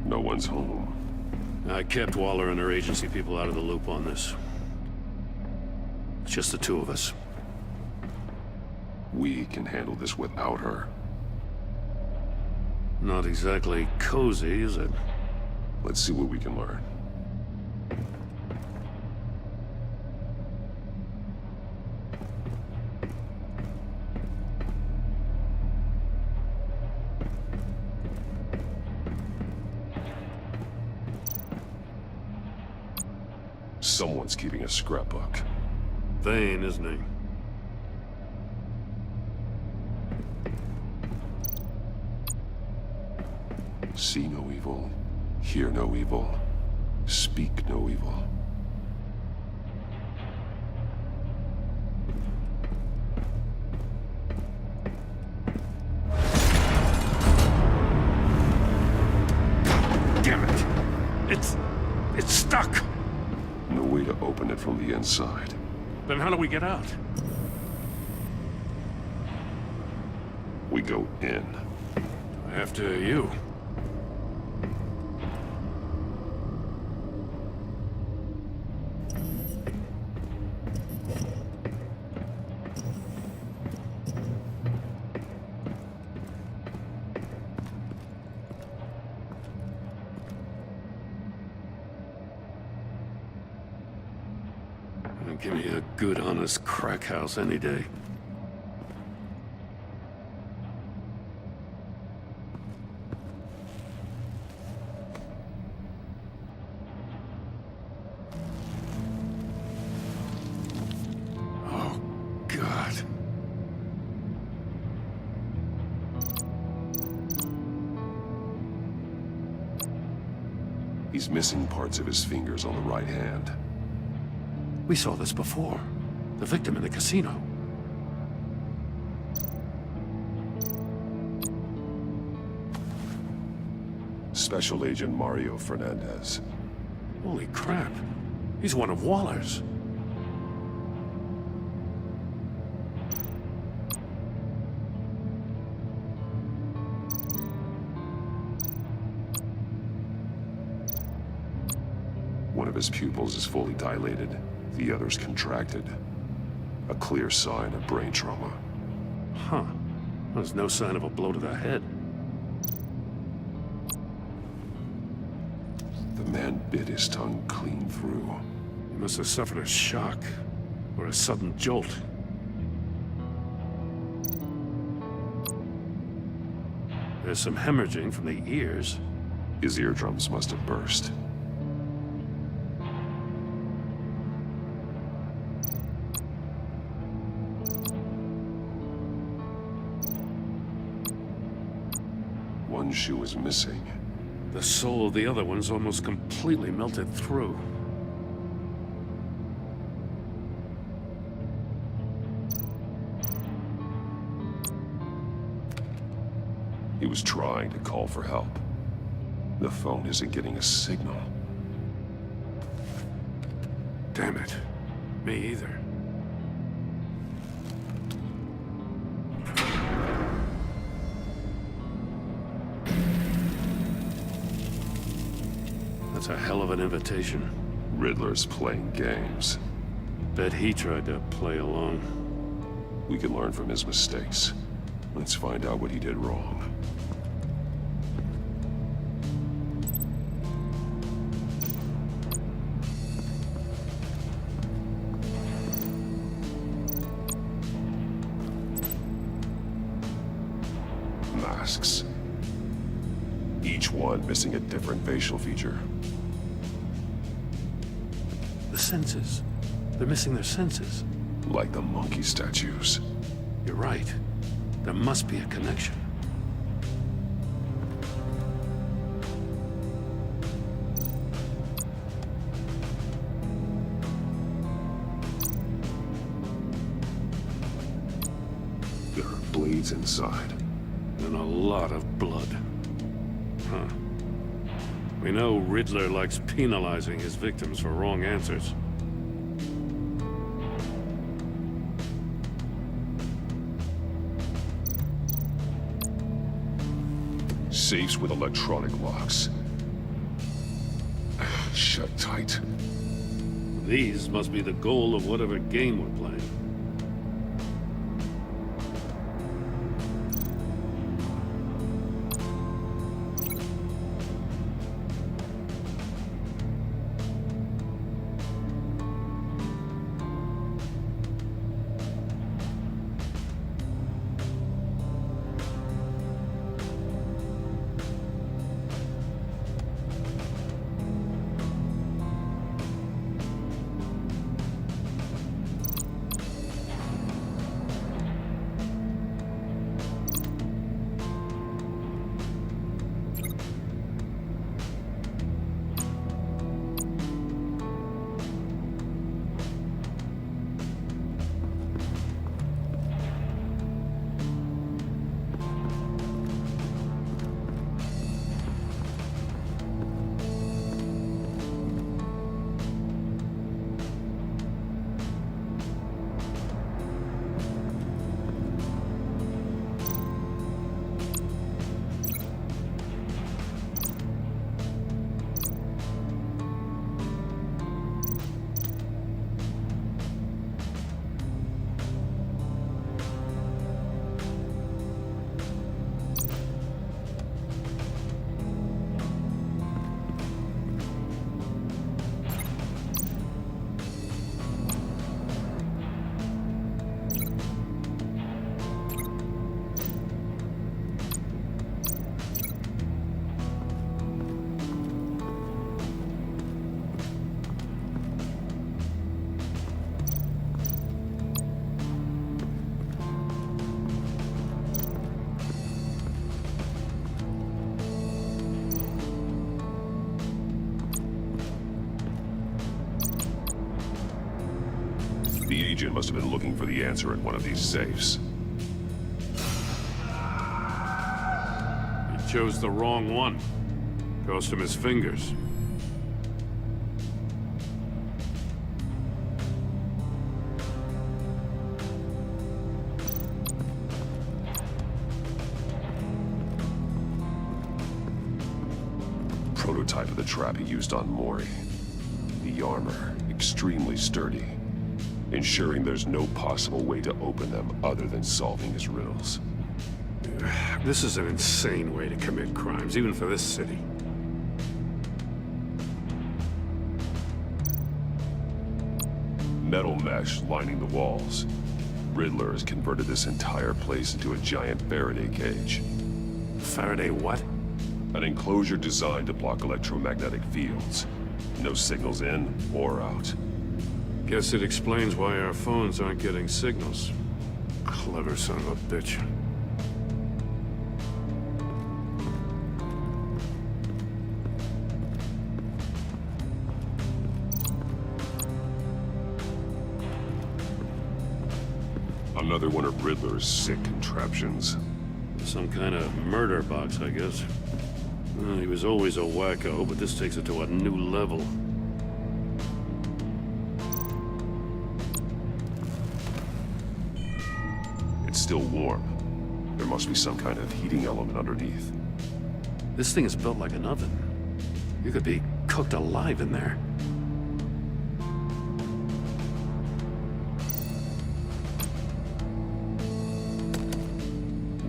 [SPEAKER 2] No one's home.
[SPEAKER 3] I kept Waller and her agency people out of the loop on this. It's just the two of us.
[SPEAKER 2] We can handle this without her.
[SPEAKER 3] Not exactly cozy, is it?
[SPEAKER 2] Let's see what we can learn. Someone's keeping a scrapbook.
[SPEAKER 3] Vane, isn't he?
[SPEAKER 2] See no evil, hear no evil, speak no evil.
[SPEAKER 3] It's stuck!
[SPEAKER 2] No way to open it from the inside.
[SPEAKER 3] Then how do we get out?
[SPEAKER 2] We go in.
[SPEAKER 3] After you. Give me a good, honest crack house any day. Oh, God.
[SPEAKER 2] He's missing parts of his fingers on the right hand.
[SPEAKER 3] We saw this before. The victim in the casino.
[SPEAKER 2] Special Agent Mario Fernandez.
[SPEAKER 3] Holy crap. He's one of Waller's.
[SPEAKER 2] One of his pupils is fully dilated. The other's contracted. A clear sign of brain trauma.
[SPEAKER 3] Huh. There's no sign of a blow to the head.
[SPEAKER 2] The man bit his tongue clean through.
[SPEAKER 3] He must have suffered a shock, or a sudden jolt. There's some hemorrhaging from the ears.
[SPEAKER 2] His eardrums must have burst. One shoe is missing.
[SPEAKER 3] The sole of the other one's almost completely melted through.
[SPEAKER 2] He was trying to call for help. The phone isn't getting a signal.
[SPEAKER 3] Damn it. Me either. That's a hell of an invitation.
[SPEAKER 2] Riddler's playing games.
[SPEAKER 3] Bet he tried to play along.
[SPEAKER 2] We can learn from his mistakes. Let's find out what he did wrong. Masks. Each one missing a different facial feature.
[SPEAKER 3] The senses. They're missing their senses.
[SPEAKER 2] Like the monkey statues.
[SPEAKER 3] You're right. There must be a connection.
[SPEAKER 2] There are blades inside.
[SPEAKER 3] And a lot of blood. Huh. We know Riddler likes penalizing his victims for wrong answers.
[SPEAKER 2] Safes with electronic locks. Shut tight.
[SPEAKER 3] These must be the goal of whatever game we're playing.
[SPEAKER 2] The agent must have been looking for the answer in one of these safes.
[SPEAKER 3] He chose the wrong one. Cost him his fingers.
[SPEAKER 2] Prototype of the trap he used on Mori. The armor, extremely sturdy, ensuring there's no possible way to open them other than solving his riddles.
[SPEAKER 3] This is an insane way to commit crimes, even for this city.
[SPEAKER 2] Metal mesh lining the walls. Riddler has converted this entire place into a giant Faraday cage.
[SPEAKER 3] Faraday what?
[SPEAKER 2] An enclosure designed to block electromagnetic fields. No signals in or out.
[SPEAKER 3] Guess it explains why our phones aren't getting signals. Clever son of a bitch.
[SPEAKER 2] Another one of Riddler's sick contraptions.
[SPEAKER 3] Some kind of murder box, I guess. Well, he was always a wacko, but this takes it to a new level.
[SPEAKER 2] It's still warm. There must be some kind of heating element underneath.
[SPEAKER 3] This thing is built like an oven. You could be cooked alive in there.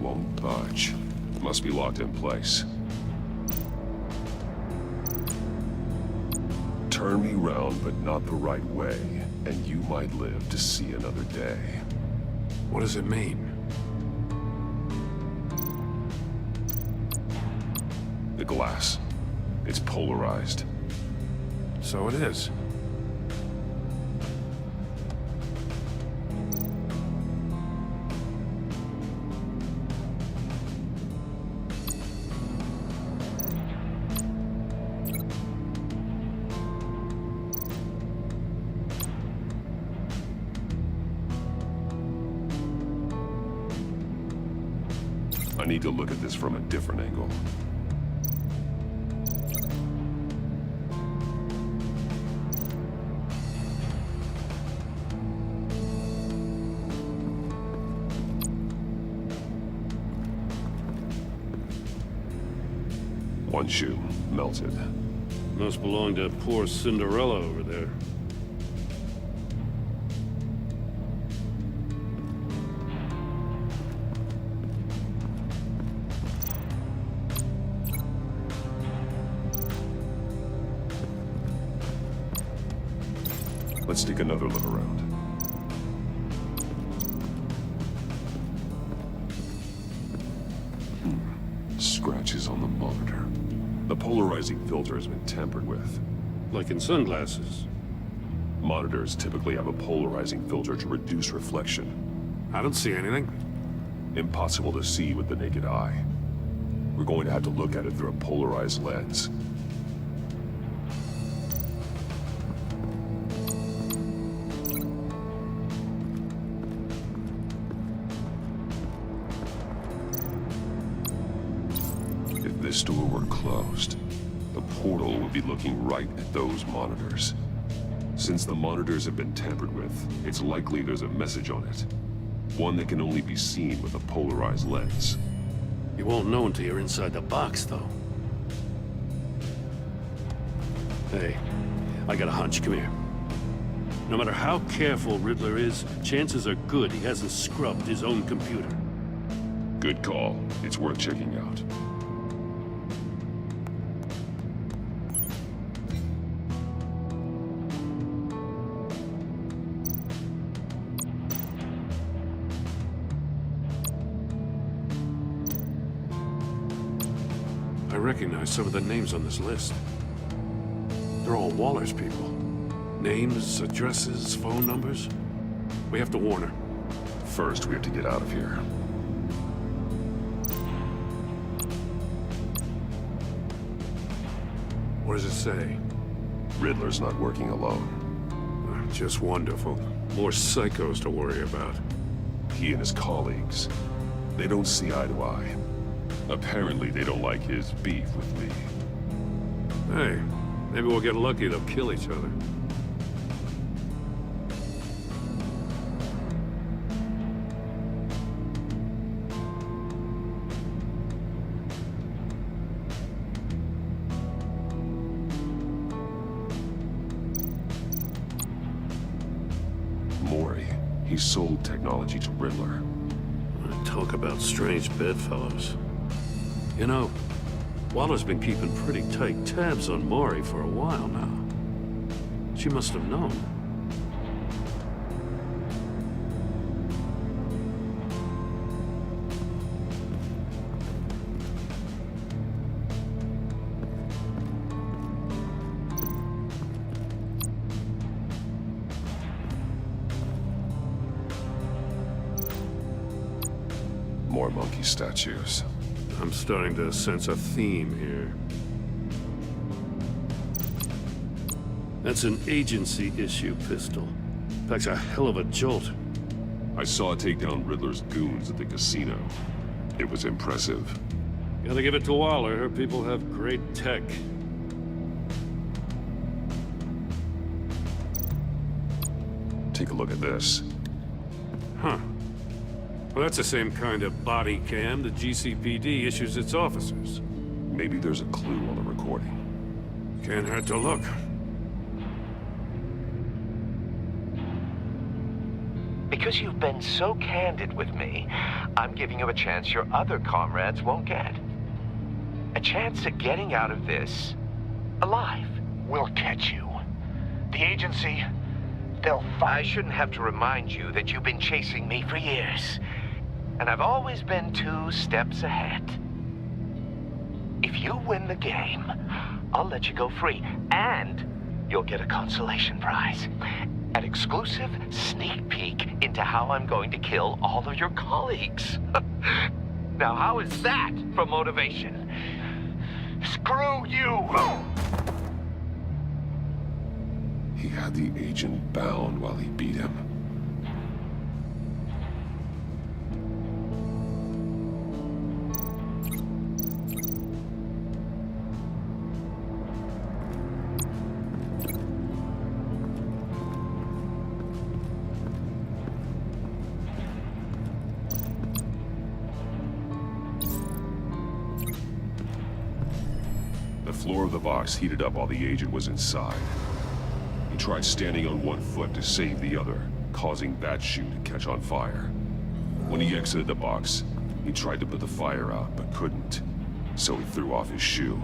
[SPEAKER 2] Won't budge. Must be locked in place. Turn me round, but not the right way, and you might live to see another day.
[SPEAKER 3] What does it mean?
[SPEAKER 2] The glass. It's polarized.
[SPEAKER 3] So it is.
[SPEAKER 2] I need to look at this from a different angle. One shoe, melted.
[SPEAKER 3] Must belong to poor Cinderella over there.
[SPEAKER 2] Let's take another look around. Scratches on the monitor. The polarizing filter has been tampered with.
[SPEAKER 3] Like in sunglasses.
[SPEAKER 2] Monitors typically have a polarizing filter to reduce reflection.
[SPEAKER 3] I don't see anything.
[SPEAKER 2] Impossible to see with the naked eye. We're going to have to look at it through a polarized lens. If this door were closed, the portal would be looking right at those monitors. Since the monitors have been tampered with, it's likely there's a message on it. One that can only be seen with a polarized lens.
[SPEAKER 3] You won't know until you're inside the box, though. Hey, I got a hunch. Come here. No matter how careful Riddler is, chances are good he hasn't scrubbed his own computer.
[SPEAKER 2] Good call. It's worth checking out.
[SPEAKER 3] I recognize some of the names on this list. They're all Waller's people. Names, addresses, phone numbers. We have to warn her.
[SPEAKER 2] First, we have to get out of here.
[SPEAKER 3] What does it say?
[SPEAKER 2] Riddler's not working alone.
[SPEAKER 3] Just wonderful. More psychos to worry about.
[SPEAKER 2] He and his colleagues, they don't see eye to eye. Apparently, they don't like his beef with me.
[SPEAKER 3] Hey, maybe we'll get lucky, they'll kill each other.
[SPEAKER 2] He sold technology to Riddler.
[SPEAKER 3] Talk about strange bedfellows. You know, Waller's been keeping pretty tight tabs on Maury for a while now. She must have known.
[SPEAKER 2] More monkey statues.
[SPEAKER 3] I'm starting to sense a theme here. That's an agency-issue pistol. Packs a hell of a jolt.
[SPEAKER 2] I saw it take down Riddler's goons at the casino. It was impressive.
[SPEAKER 3] Gotta give it to Waller. Her people have great tech.
[SPEAKER 2] Take a look at this.
[SPEAKER 3] Huh. Well, that's the same kind of body cam the GCPD issues its officers.
[SPEAKER 2] Maybe there's a clue on the recording.
[SPEAKER 3] Can't hurt to look.
[SPEAKER 8] Because you've been so candid with me, I'm giving you a chance your other comrades won't get. A chance at getting out of this alive.
[SPEAKER 15] We'll catch you. The agency, they'll find...
[SPEAKER 8] I shouldn't have to remind you that you've been chasing me for years. And I've always been 2 steps ahead. If you win the game, I'll let you go free. And you'll get a consolation prize. An exclusive sneak peek into how I'm going to kill all of your colleagues. Now, how is that for motivation? Screw you!
[SPEAKER 2] He had the agent bound while he beat him. The floor of the box heated up while the agent was inside. He tried standing on one foot to save the other, causing that shoe to catch on fire. When he exited the box, he tried to put the fire out, but couldn't, so he threw off his shoe.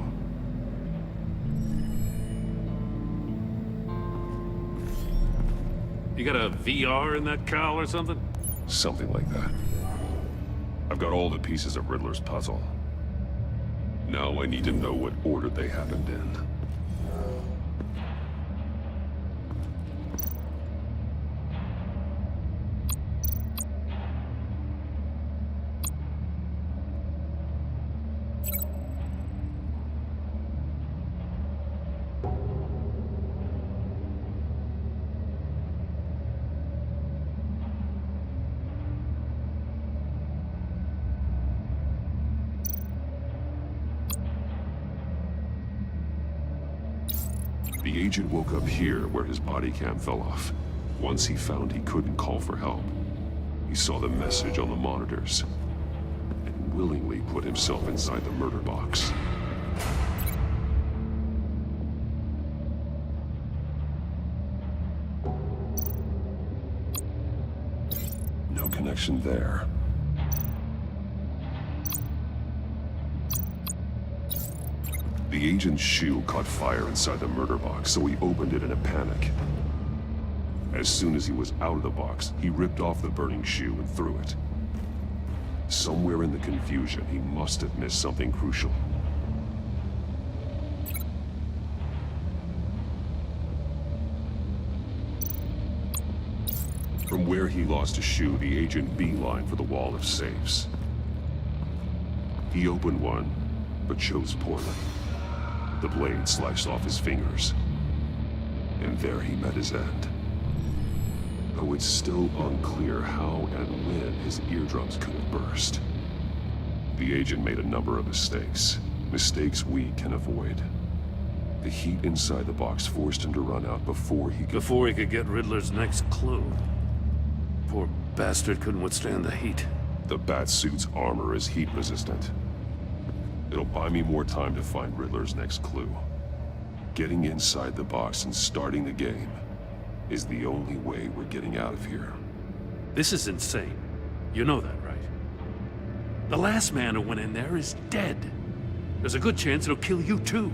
[SPEAKER 3] You got a VR in that cowl or something?
[SPEAKER 2] Something like that. I've got all the pieces of Riddler's puzzle. Now I need to know what order they happened in. The agent woke up here where his body cam fell off. Once he found he couldn't call for help, he saw the message on the monitors and willingly put himself inside the murder box. No connection there. The agent's shoe caught fire inside the murder box, so he opened it in a panic. As soon as he was out of the box, he ripped off the burning shoe and threw it. Somewhere in the confusion, he must have missed something crucial. From where he lost a shoe, the agent beelined for the wall of safes. He opened one, but chose poorly. The blade sliced off his fingers, and there he met his end. though it's still unclear how and when his eardrums could have burst. The agent made a number of mistakes. Mistakes we can avoid. The heat inside the box forced him to run out before he
[SPEAKER 3] could get Riddler's next clue. Poor bastard couldn't withstand the heat.
[SPEAKER 2] The Batsuit's armor is heat resistant. It'll buy me more time to find Riddler's next clue. Getting inside the box and starting the game is the only way we're getting out of here.
[SPEAKER 3] This is insane. You know that, right? The last man who went in there is dead. There's a good chance it'll kill you too.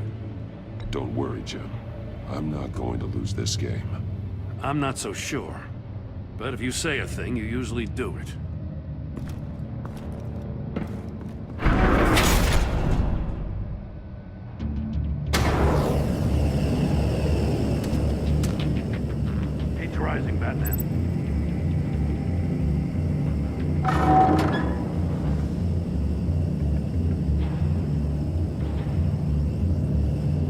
[SPEAKER 2] Don't worry, Jim. I'm not going to lose this game.
[SPEAKER 3] I'm not so sure. But if you say a thing, you usually do it. Rising, Batman.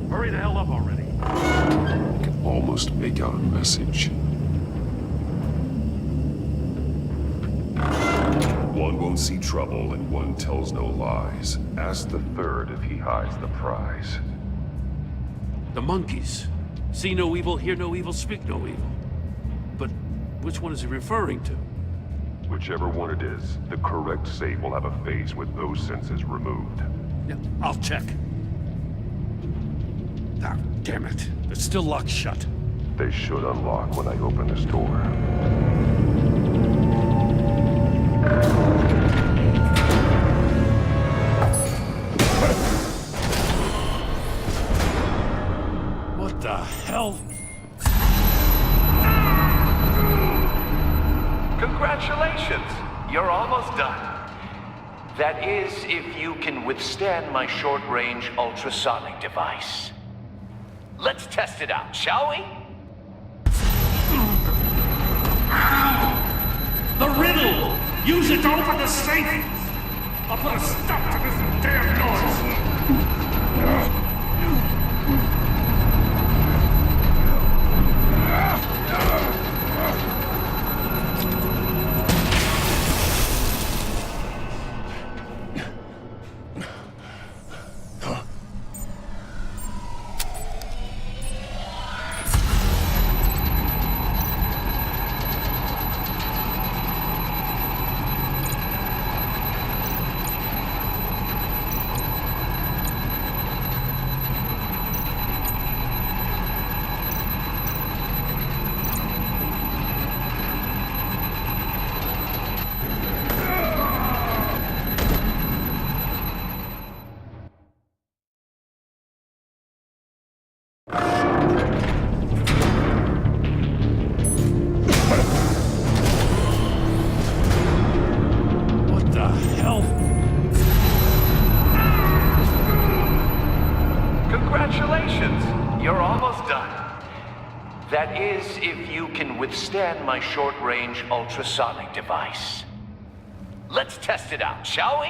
[SPEAKER 3] Hurry the hell up already.
[SPEAKER 2] I can almost make out a message. One won't see trouble and one tells no lies. Ask the third if he hides the prize.
[SPEAKER 3] The monkeys. See no evil, hear no evil, speak no evil. But which one is he referring to?
[SPEAKER 2] Whichever one it is, the correct safe will have a face with those senses removed.
[SPEAKER 3] Yeah, I'll check. Ah, damn it. It's still locked shut.
[SPEAKER 2] They should unlock when I open this door.
[SPEAKER 3] What the hell?
[SPEAKER 16] Congratulations! You're almost done. That is, if you can withstand my short-range ultrasonic device. Let's test it out, shall we?
[SPEAKER 3] The riddle! Use it to open the safe! I'll put a stop to this damn noise!
[SPEAKER 16] That is, if you can withstand my short-range ultrasonic device. Let's test it out, shall we?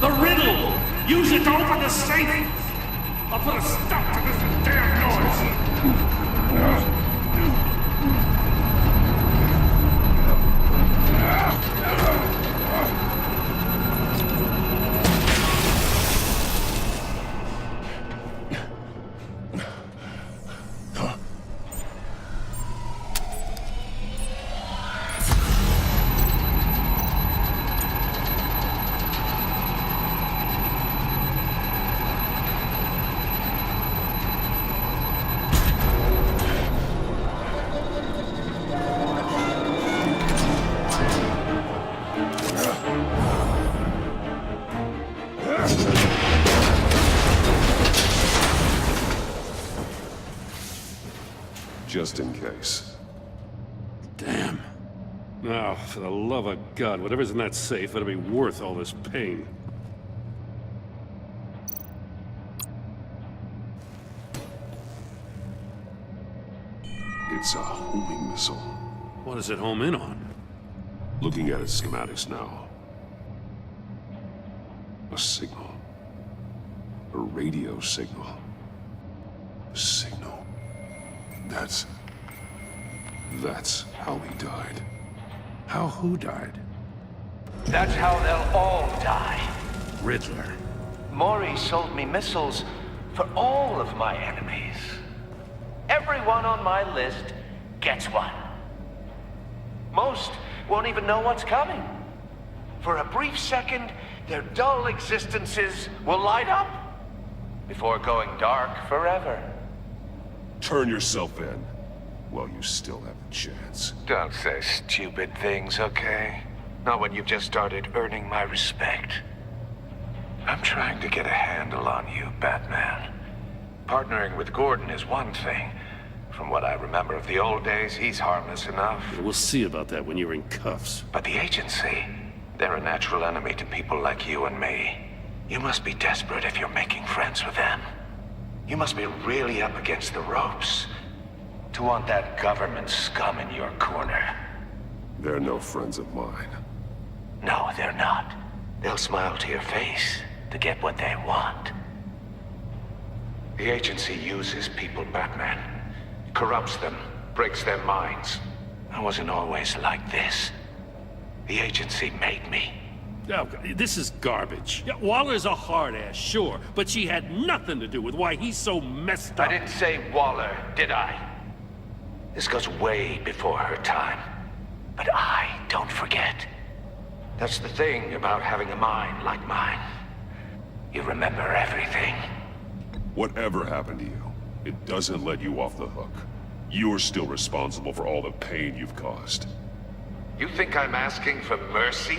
[SPEAKER 3] The riddle! Use it to open the safe! I'll put a stop to this damn noise!
[SPEAKER 2] Just in case.
[SPEAKER 3] Damn. Now, for the love of God, whatever's in that safe, it'll be worth all this pain.
[SPEAKER 2] It's a homing missile.
[SPEAKER 3] What does it home in on?
[SPEAKER 2] Looking at its schematics now. A signal. A radio signal. A signal That's how he died.
[SPEAKER 3] How who died?
[SPEAKER 16] That's how they'll all die.
[SPEAKER 3] Riddler.
[SPEAKER 16] Maury sold me missiles for all of my enemies. Everyone on my list gets one. Most won't even know what's coming. For a brief second, their dull existences will light up before going dark forever.
[SPEAKER 2] Turn yourself in while you still have a chance.
[SPEAKER 8] Don't say stupid things, okay? Not when you've just started earning my respect. I'm trying to get a handle on you, Batman. Partnering with Gordon is one thing. From what I remember of the old days, he's harmless enough.
[SPEAKER 3] We'll see about that when you're in cuffs.
[SPEAKER 8] But the agency, they're a natural enemy to people like you and me. You must be desperate if you're making friends with them. You must be really up against the ropes to want that government scum in your corner.
[SPEAKER 2] They're no friends of mine.
[SPEAKER 8] No, they're not. They'll smile to your face to get what they want. The agency uses people, Batman. Corrupts them, breaks their minds. I wasn't always like this. The agency made me.
[SPEAKER 3] Oh, this is garbage. Yeah, Waller's a hard ass, sure, but she had nothing to do with why he's so messed up.
[SPEAKER 8] I didn't say Waller, did I? This goes way before her time. But I don't forget. That's the thing about having a mind like mine. You remember everything.
[SPEAKER 2] Whatever happened to you, it doesn't let you off the hook. You're still responsible for all the pain you've caused.
[SPEAKER 8] You think I'm asking for mercy?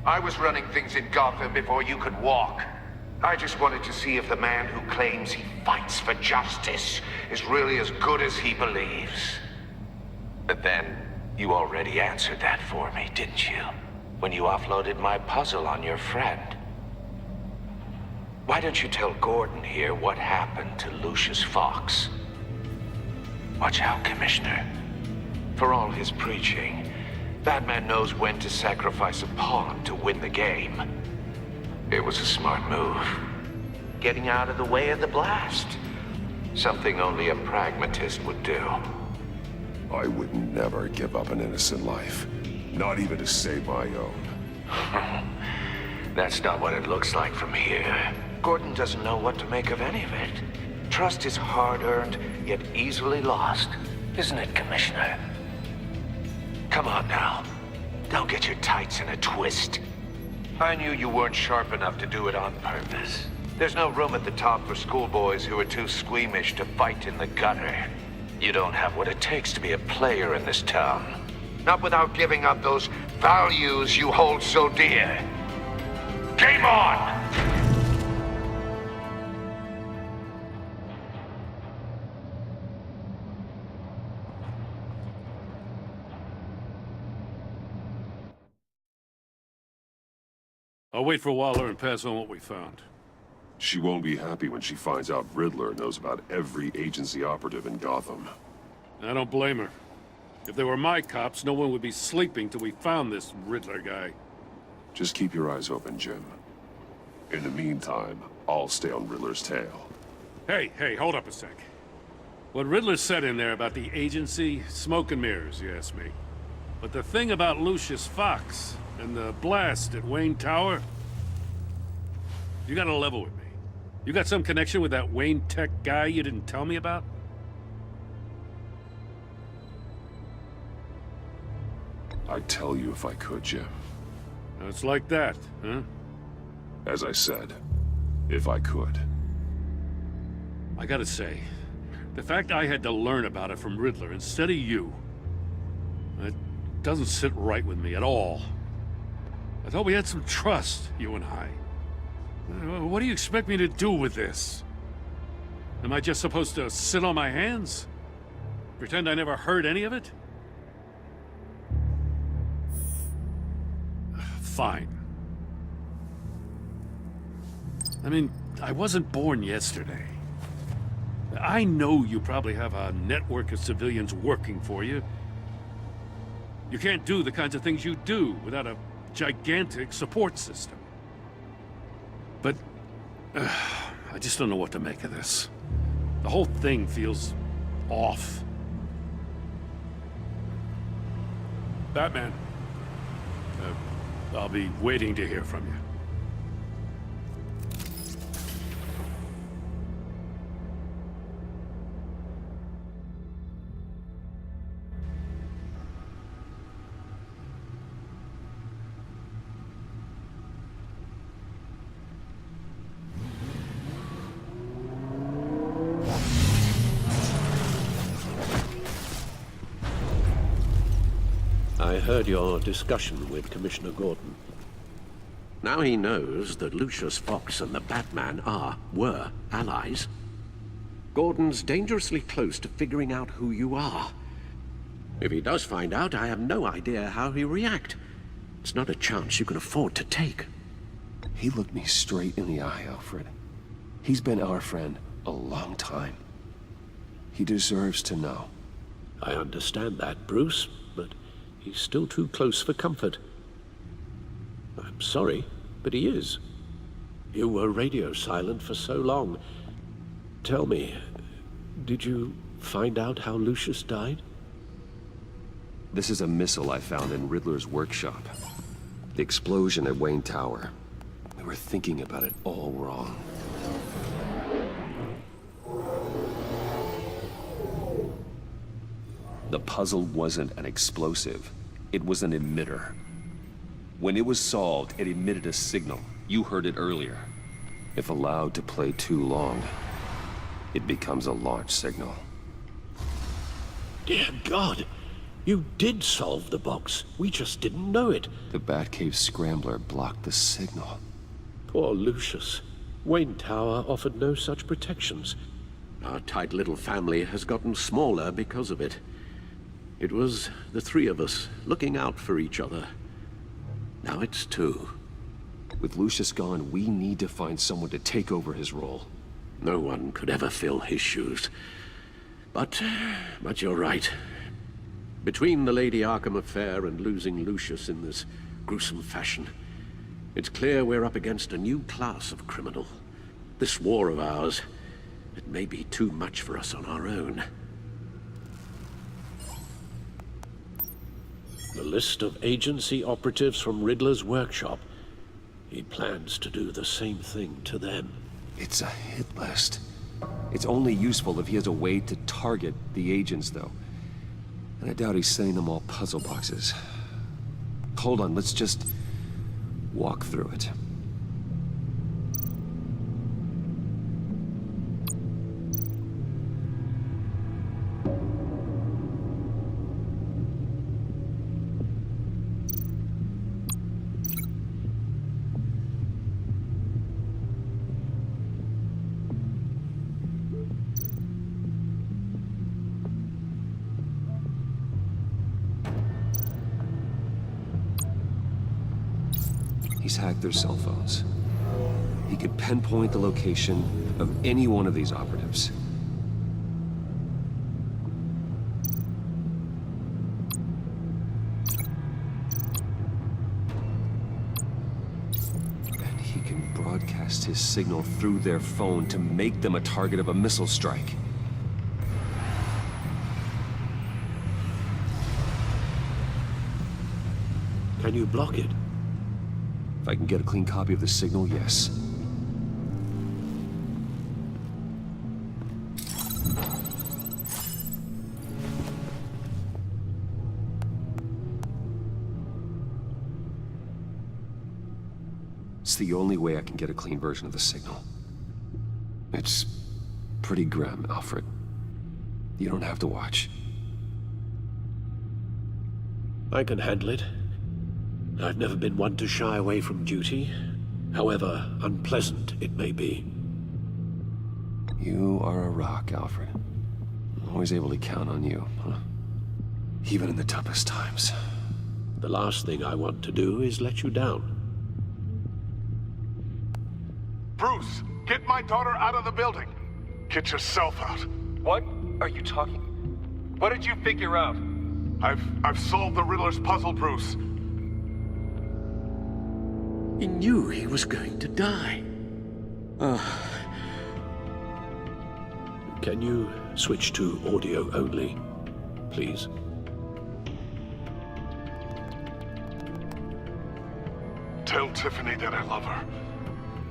[SPEAKER 8] I was running things in Gotham before you could walk. I just wanted to see if the man who claims he fights for justice is really as good as he believes. But then, you already answered that for me, didn't you? When you offloaded my puzzle on your friend. Why don't you tell Gordon here what happened to Lucius Fox? Watch out, Commissioner. For all his preaching, Batman knows when to sacrifice a pawn to win the game. It was a smart move. Getting out of the way of the blast. Something only a pragmatist would do.
[SPEAKER 2] I would never give up an innocent life. Not even to save my own.
[SPEAKER 8] That's not what it looks like from here. Gordon doesn't know what to make of any of it. Trust is hard-earned, yet easily lost. Isn't it, Commissioner? Come on now. Don't get your tights in a twist. I knew you weren't sharp enough to do it on purpose. There's no room at the top for schoolboys who are too squeamish to fight in the gutter. You don't have what it takes to be a player in this town. Not without giving up those values you hold so dear. Game on!
[SPEAKER 3] I'll wait for Waller and pass on what we found.
[SPEAKER 2] She won't be happy when she finds out Riddler knows about every agency operative in Gotham.
[SPEAKER 3] I don't blame her. If they were my cops, no one would be sleeping till we found this Riddler guy.
[SPEAKER 2] Just keep your eyes open, Jim. In the meantime, I'll stay on Riddler's tail.
[SPEAKER 3] Hey, hold up a sec. What Riddler said in there about the agency, smoke and mirrors, you ask me. But the thing about Lucius Fox and the blast at Wayne Tower, you gotta level with me. You got some connection with that Wayne Tech guy you didn't tell me about?
[SPEAKER 2] I'd tell you if I could, Jim.
[SPEAKER 3] It's like that, huh?
[SPEAKER 2] As I said, if I could.
[SPEAKER 3] I gotta say, the fact I had to learn about it from Riddler instead of you, it doesn't sit right with me at all. I thought we had some trust, you and I. What do you expect me to do with this? Am I just supposed to sit on my hands? Pretend I never heard any of it? Fine. I mean, I wasn't born yesterday. I know you probably have a network of civilians working for you. You can't do the kinds of things you do without a gigantic support system. But I just don't know what to make of this. The whole thing feels off. Batman. I'll be waiting to hear from you.
[SPEAKER 5] I heard your discussion with Commissioner Gordon. Now he knows that Lucius Fox and the Batman were allies. Gordon's dangerously close to figuring out who you are. If he does find out, I have no idea how he'll react. It's not a chance you can afford to take.
[SPEAKER 6] He looked me straight in the eye, Alfred. He's been our friend a long time. He deserves to know.
[SPEAKER 5] I understand that, Bruce, but he's still too close for comfort. I'm sorry, but he is. You were radio silent for so long. Tell me, did you find out how Lucius died?
[SPEAKER 6] This is a missile I found in Riddler's workshop. The explosion at Wayne Tower. We were thinking about it all wrong. The puzzle wasn't an explosive. It was an emitter. When it was solved, it emitted a signal. You heard it earlier. If allowed to play too long, it becomes a launch signal.
[SPEAKER 5] Dear God! You did solve the box. We just didn't know it.
[SPEAKER 6] The Batcave scrambler blocked the signal.
[SPEAKER 5] Poor Lucius. Wayne Tower offered no such protections. Our tight little family has gotten smaller because of it. It was the three of us looking out for each other. Now it's two.
[SPEAKER 6] With Lucius gone, we need to find someone to take over his role.
[SPEAKER 5] No one could ever fill his shoes. But you're right. Between the Lady Arkham affair and losing Lucius in this gruesome fashion, it's clear we're up against a new class of criminal. This war of ours, it may be too much for us on our own. The list of agency operatives from Riddler's workshop. He plans to do the same thing to them.
[SPEAKER 6] It's a hit list. It's only useful if he has a way to target the agents, though. And I doubt he's sending them all puzzle boxes. Hold on, let's just walk through it. He's hacked their cell phones. He could pinpoint the location of any one of these operatives. And he can broadcast his signal through their phone to make them a target of a missile strike.
[SPEAKER 5] Can you block it?
[SPEAKER 6] If I can get a clean copy of the signal, yes. It's the only way I can get a clean version of the signal. It's pretty grim, Alfred. You don't have to watch.
[SPEAKER 5] I can handle it. I've never been one to shy away from duty, however unpleasant it may be.
[SPEAKER 6] You are a rock, Alfred. I'm always able to count on you, huh? Even in the toughest times.
[SPEAKER 5] The last thing I want to do is let you down.
[SPEAKER 13] Bruce, get my daughter out of the building. Get yourself out.
[SPEAKER 17] What are you talking? What did you figure out?
[SPEAKER 13] I've solved the Riddler's puzzle, Bruce.
[SPEAKER 5] He knew he was going to die. Can you switch to audio only, please?
[SPEAKER 13] Tiffany that I love her.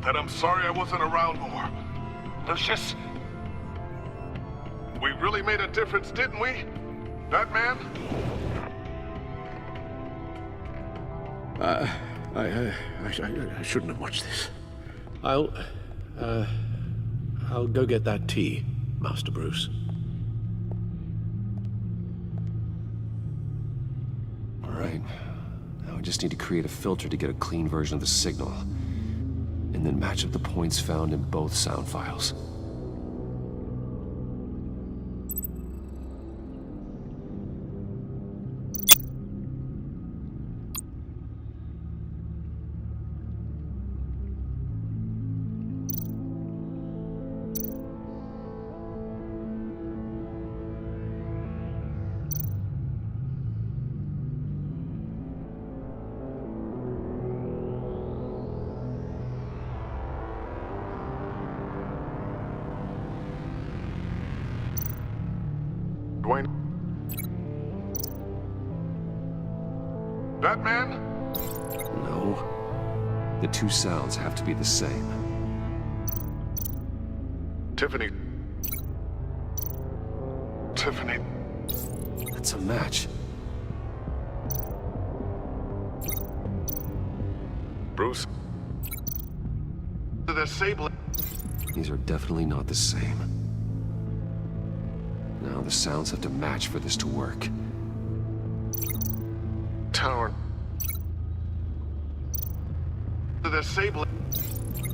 [SPEAKER 13] That I'm sorry I wasn't around more.
[SPEAKER 15] Lucius?
[SPEAKER 13] We really made a difference, didn't we? Batman?
[SPEAKER 5] I shouldn't have watched this. I'll go get that tea, Master Bruce.
[SPEAKER 6] All right. Now I just need to create a filter to get a clean version of the signal, and then match up the points found in both sound files.
[SPEAKER 13] Dwayne? Batman?
[SPEAKER 6] No. The two sounds have to be the same.
[SPEAKER 13] Tiffany. Tiffany.
[SPEAKER 6] That's a match.
[SPEAKER 13] Bruce? The sable.
[SPEAKER 6] These are definitely not the same. Now the sounds have to match for this to work.
[SPEAKER 13] Tower. The sable.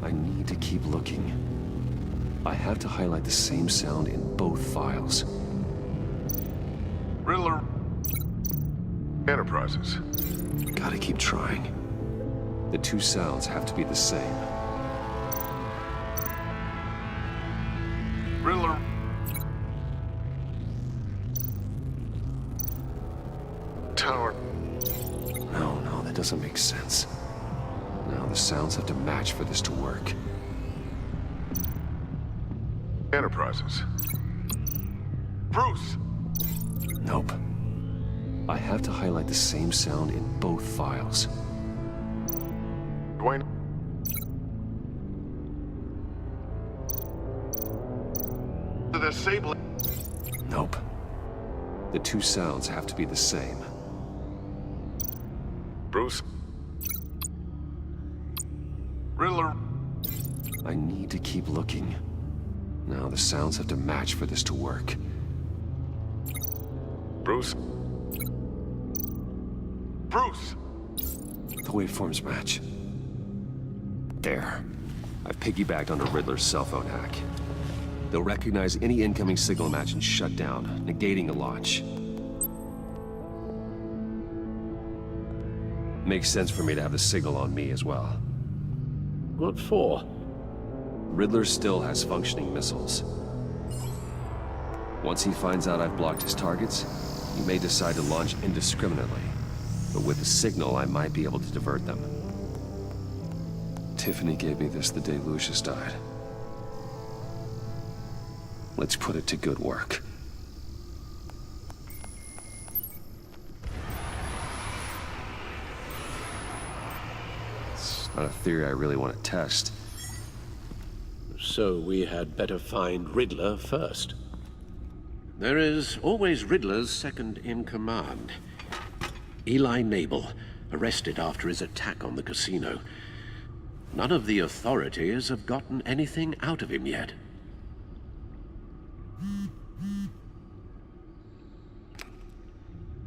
[SPEAKER 6] I need to keep looking. I have to highlight the same sound in both files.
[SPEAKER 13] Riddler. Enterprises.
[SPEAKER 6] Gotta keep trying. The two sounds have to be the same.
[SPEAKER 13] Riddler. Tower.
[SPEAKER 6] No, that doesn't make sense. Now the sounds have to match for this to work.
[SPEAKER 13] Enterprises. Bruce!
[SPEAKER 6] Nope. I have to highlight the same sound in both files.
[SPEAKER 13] Dwayne. The sable.
[SPEAKER 6] Nope. The two sounds have to be the same.
[SPEAKER 13] Bruce. Riddler.
[SPEAKER 6] I need to keep looking. Now the sounds have to match for this to work.
[SPEAKER 13] Bruce. Bruce!
[SPEAKER 6] The waveforms match. There. I've piggybacked onto Riddler's cell phone hack. They'll recognize any incoming signal match and shut down, negating a launch. Makes sense for me to have the signal on me as well.
[SPEAKER 5] What for?
[SPEAKER 6] Riddler still has functioning missiles. Once he finds out I've blocked his targets, he may decide to launch indiscriminately. But with the signal, I might be able to divert them. Tiffany gave me this the day Lucius died. Let's put it to good work. It's not a theory I really want to test.
[SPEAKER 5] So we had better find Riddler first. There is always Riddler's second in command. Eli Nabel, arrested after his attack on the casino. None of the authorities have gotten anything out of him yet.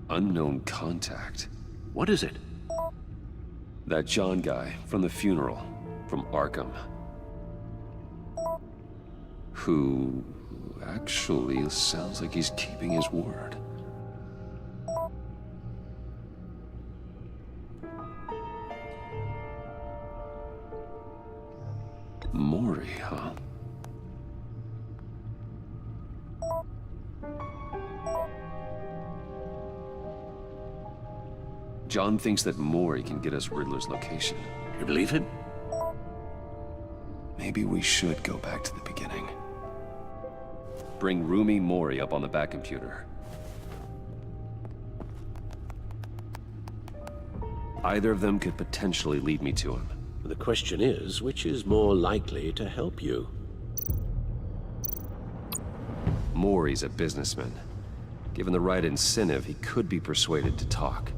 [SPEAKER 6] Unknown contact.
[SPEAKER 5] What is it?
[SPEAKER 6] That John guy from the funeral, from Arkham. Who actually sounds like he's keeping his word. Maury, huh? John thinks that Maury can get us Riddler's location.
[SPEAKER 5] You believe him?
[SPEAKER 6] Maybe we should go back to the beginning. Bring Roomy Maury up on the back computer. Either of them could potentially lead me to him.
[SPEAKER 5] The question is, which is more likely to help you?
[SPEAKER 6] Maury's a businessman. Given the right incentive, he could be persuaded to talk.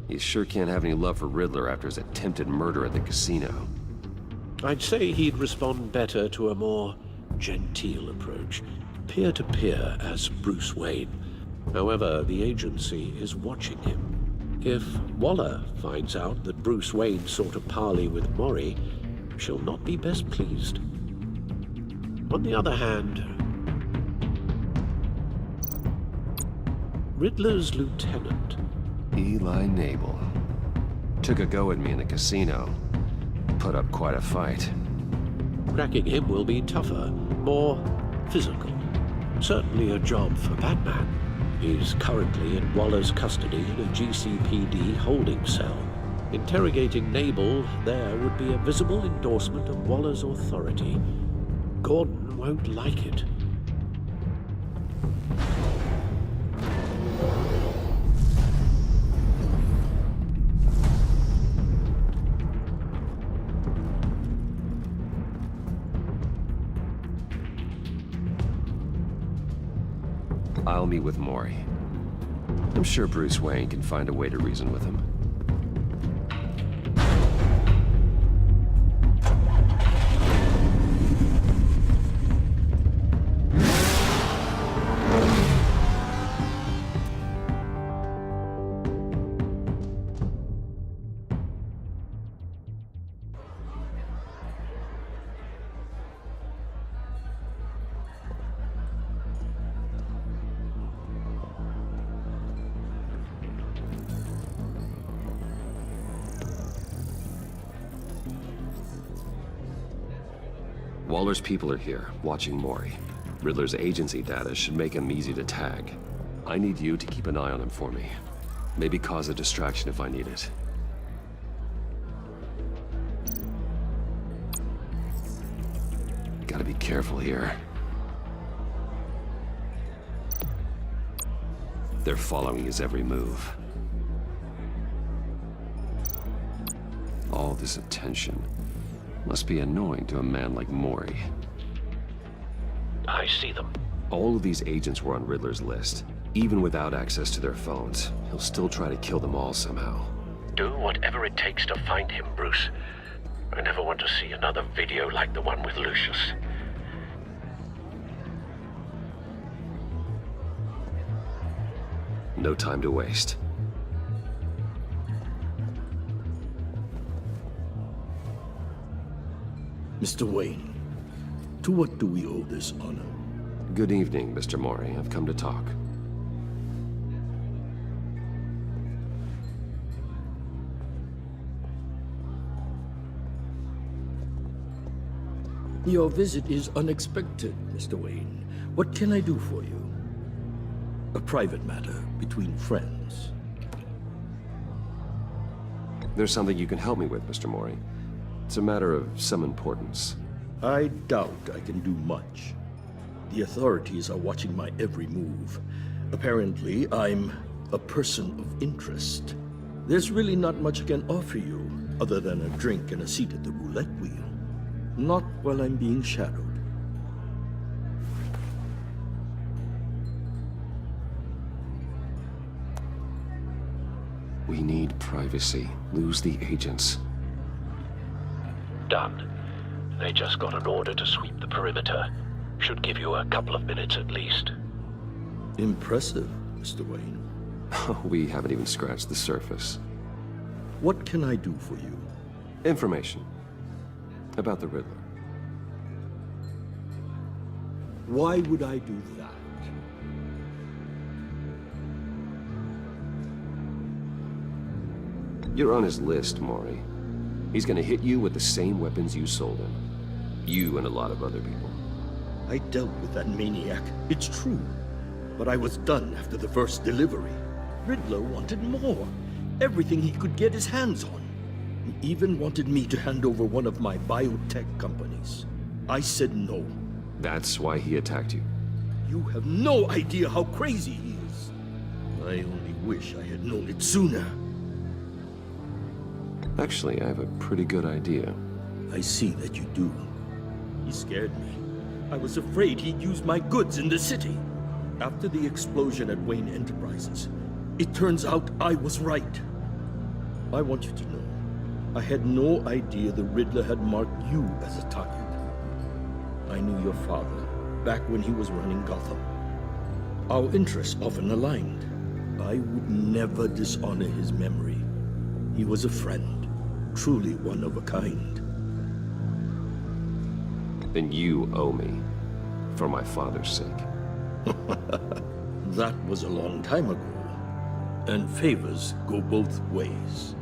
[SPEAKER 6] He sure can't have any love for Riddler after his attempted murder at the casino.
[SPEAKER 5] I'd say he'd respond better to a more genteel approach, peer-to-peer as Bruce Wayne. However, the agency is watching him. If Waller finds out that Bruce Wayne sought a parley with Maury, she'll not be best pleased. On the other hand, Riddler's lieutenant,
[SPEAKER 6] Eli Nabel, took a go at me in the casino. Put up quite a fight.
[SPEAKER 5] cracking him will be tougher, more physical. Certainly a job for Batman. He's currently in Waller's custody in a GCPD holding cell. Interrogating Nabel there would be a visible endorsement of Waller's authority. Gordon won't like it.
[SPEAKER 6] I'll meet with Maury. I'm sure Bruce Wayne can find a way to reason with him. Waller's people are here, watching Maury. Riddler's agency data should make him easy to tag. I need you to keep an eye on him for me. Maybe cause a distraction if I need it. Gotta be careful here. They're following his every move. All this attention must be annoying to a man like Maury.
[SPEAKER 5] I see them.
[SPEAKER 6] All of these agents were on Riddler's list. Even without access to their phones, he'll still try to kill them all somehow.
[SPEAKER 5] Do whatever it takes to find him, Bruce. I never want to see another video like the one with Lucius.
[SPEAKER 6] No time to waste.
[SPEAKER 18] Mr. Wayne, to what do we owe this honor?
[SPEAKER 6] Good evening, Mr. Maury. I've come to talk.
[SPEAKER 18] Your visit is unexpected, Mr. Wayne. What can I do for you? A private matter between friends.
[SPEAKER 6] There's something you can help me with, Mr. Maury. It's a matter of some importance.
[SPEAKER 18] I doubt I can do much. The authorities are watching my every move. Apparently, I'm a person of interest. There's really not much I can offer you, other than a drink and a seat at the roulette wheel. Not while I'm being shadowed.
[SPEAKER 6] We need privacy. Lose the agents.
[SPEAKER 5] Done. They just got an order to sweep the perimeter. Should give you a couple of minutes at least.
[SPEAKER 18] Impressive, Mr. Wayne.
[SPEAKER 6] We haven't even scratched the surface.
[SPEAKER 18] What can I do for you?
[SPEAKER 6] Information. About the Riddler.
[SPEAKER 18] Why would I do that?
[SPEAKER 6] You're on his list, Maury. He's gonna hit you with the same weapons you sold him. You and a lot of other people.
[SPEAKER 18] I dealt with that maniac, it's true. But I was done after the first delivery. Riddler wanted more. Everything he could get his hands on. He even wanted me to hand over one of my biotech companies. I said no.
[SPEAKER 6] That's why he attacked you.
[SPEAKER 18] You have no idea how crazy he is. I only wish I had known it sooner.
[SPEAKER 6] Actually, I have a pretty good idea.
[SPEAKER 18] I see that you do. He scared me. I was afraid he'd use my goods in the city. After the explosion at Wayne Enterprises, it turns out I was right. I want you to know, I had no idea the Riddler had marked you as a target. I knew your father back when he was running Gotham. Our interests often aligned. I would never dishonor his memory. He was a friend, truly one of a kind.
[SPEAKER 6] Then you owe me, for my father's sake.
[SPEAKER 18] That was a long time ago. And favors go both ways.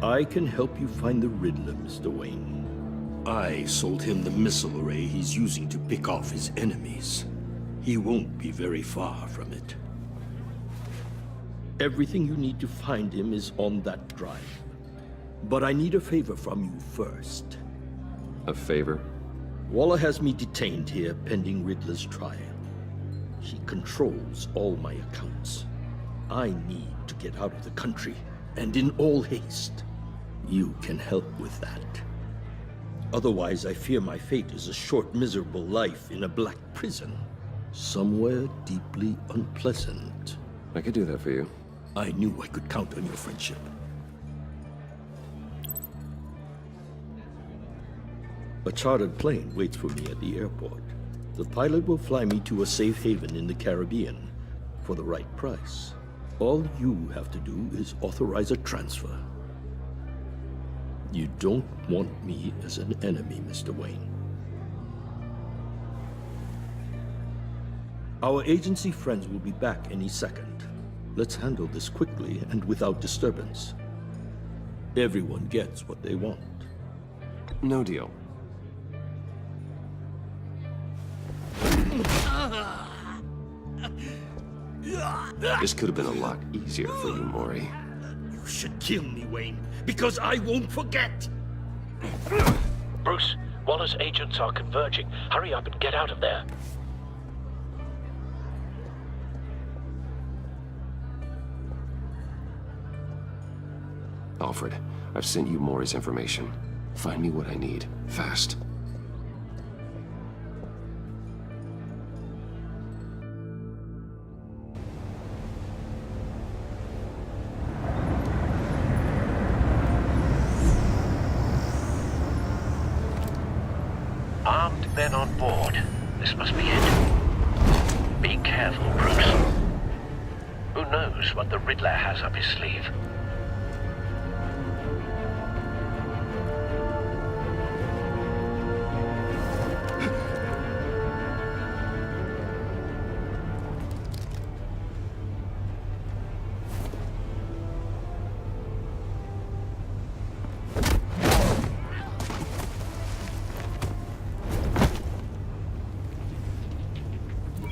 [SPEAKER 18] I can help you find the Riddler, Mr. Wayne. I sold him the missile array he's using to pick off his enemies. He won't be very far from it. Everything you need to find him is on that drive. But I need a favor from you first.
[SPEAKER 6] A favor?
[SPEAKER 18] Waller has me detained here pending Riddler's trial. He controls all my accounts. I need to get out of the country, and in all haste. You can help with that. Otherwise, I fear my fate is a short, miserable life in a black prison. Somewhere deeply unpleasant.
[SPEAKER 6] I could do that for you.
[SPEAKER 18] I knew I could count on your friendship. A chartered plane waits for me at the airport. The pilot will fly me to a safe haven in the Caribbean for the right price. All you have to do is authorize a transfer. You don't want me as an enemy, Mr. Wayne. Our agency friends will be back any second. Let's handle this quickly and without disturbance. Everyone gets what they want.
[SPEAKER 6] No deal. This could have been a lot easier for you, Maury.
[SPEAKER 18] You should kill me, Wayne, because I won't forget!
[SPEAKER 19] Bruce, Waller's agents are converging. Hurry up and get out of there.
[SPEAKER 6] Alfred, I've sent you Maury's information. Find me what I need, fast.
[SPEAKER 19] Armed men on board. This must be it. Be careful, Bruce. Who knows what the Riddler has up his sleeve?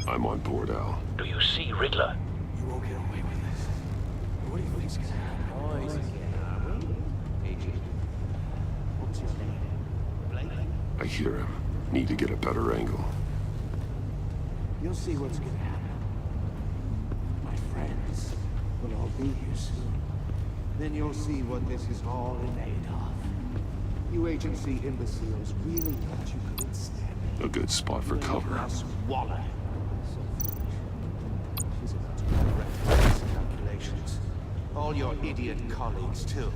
[SPEAKER 2] I'm on board, Al.
[SPEAKER 19] Do you see Riddler?
[SPEAKER 12] You won't get away with this. What do you think's gonna happen? What's his name?
[SPEAKER 2] I hear him. Need to get a better angle.
[SPEAKER 8] You'll see what's gonna happen. My friends will all be here soon. Then you'll see what this is all in aid of. You agency imbeciles really thought you could withstand
[SPEAKER 2] A good spot for cover.
[SPEAKER 8] Waller. She's about to correct his calculations. All your idiot colleagues, too.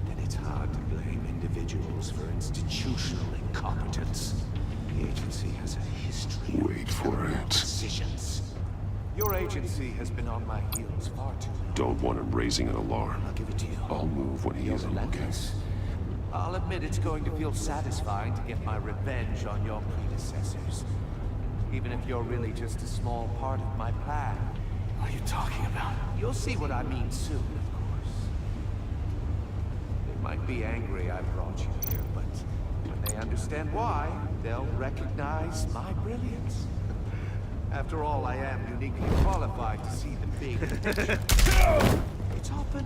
[SPEAKER 8] And it's hard to blame individuals for institutional incompetence. The agency has a history
[SPEAKER 2] Wait for it.
[SPEAKER 8] decisions. Your agency has been on my heels far too long.
[SPEAKER 2] Don't want him raising an alarm.
[SPEAKER 8] I'll give it to you.
[SPEAKER 2] I'll move when he isn't looking.
[SPEAKER 8] I'll admit it's going to feel satisfying to get my revenge on your predecessors. Even if you're really just a small part of my plan.
[SPEAKER 12] What are you talking about?
[SPEAKER 8] You'll see what I mean soon, of course. They might be angry I brought you here, but when they understand why, they'll recognize my brilliance. After all, I am uniquely qualified to see the big picture. It's often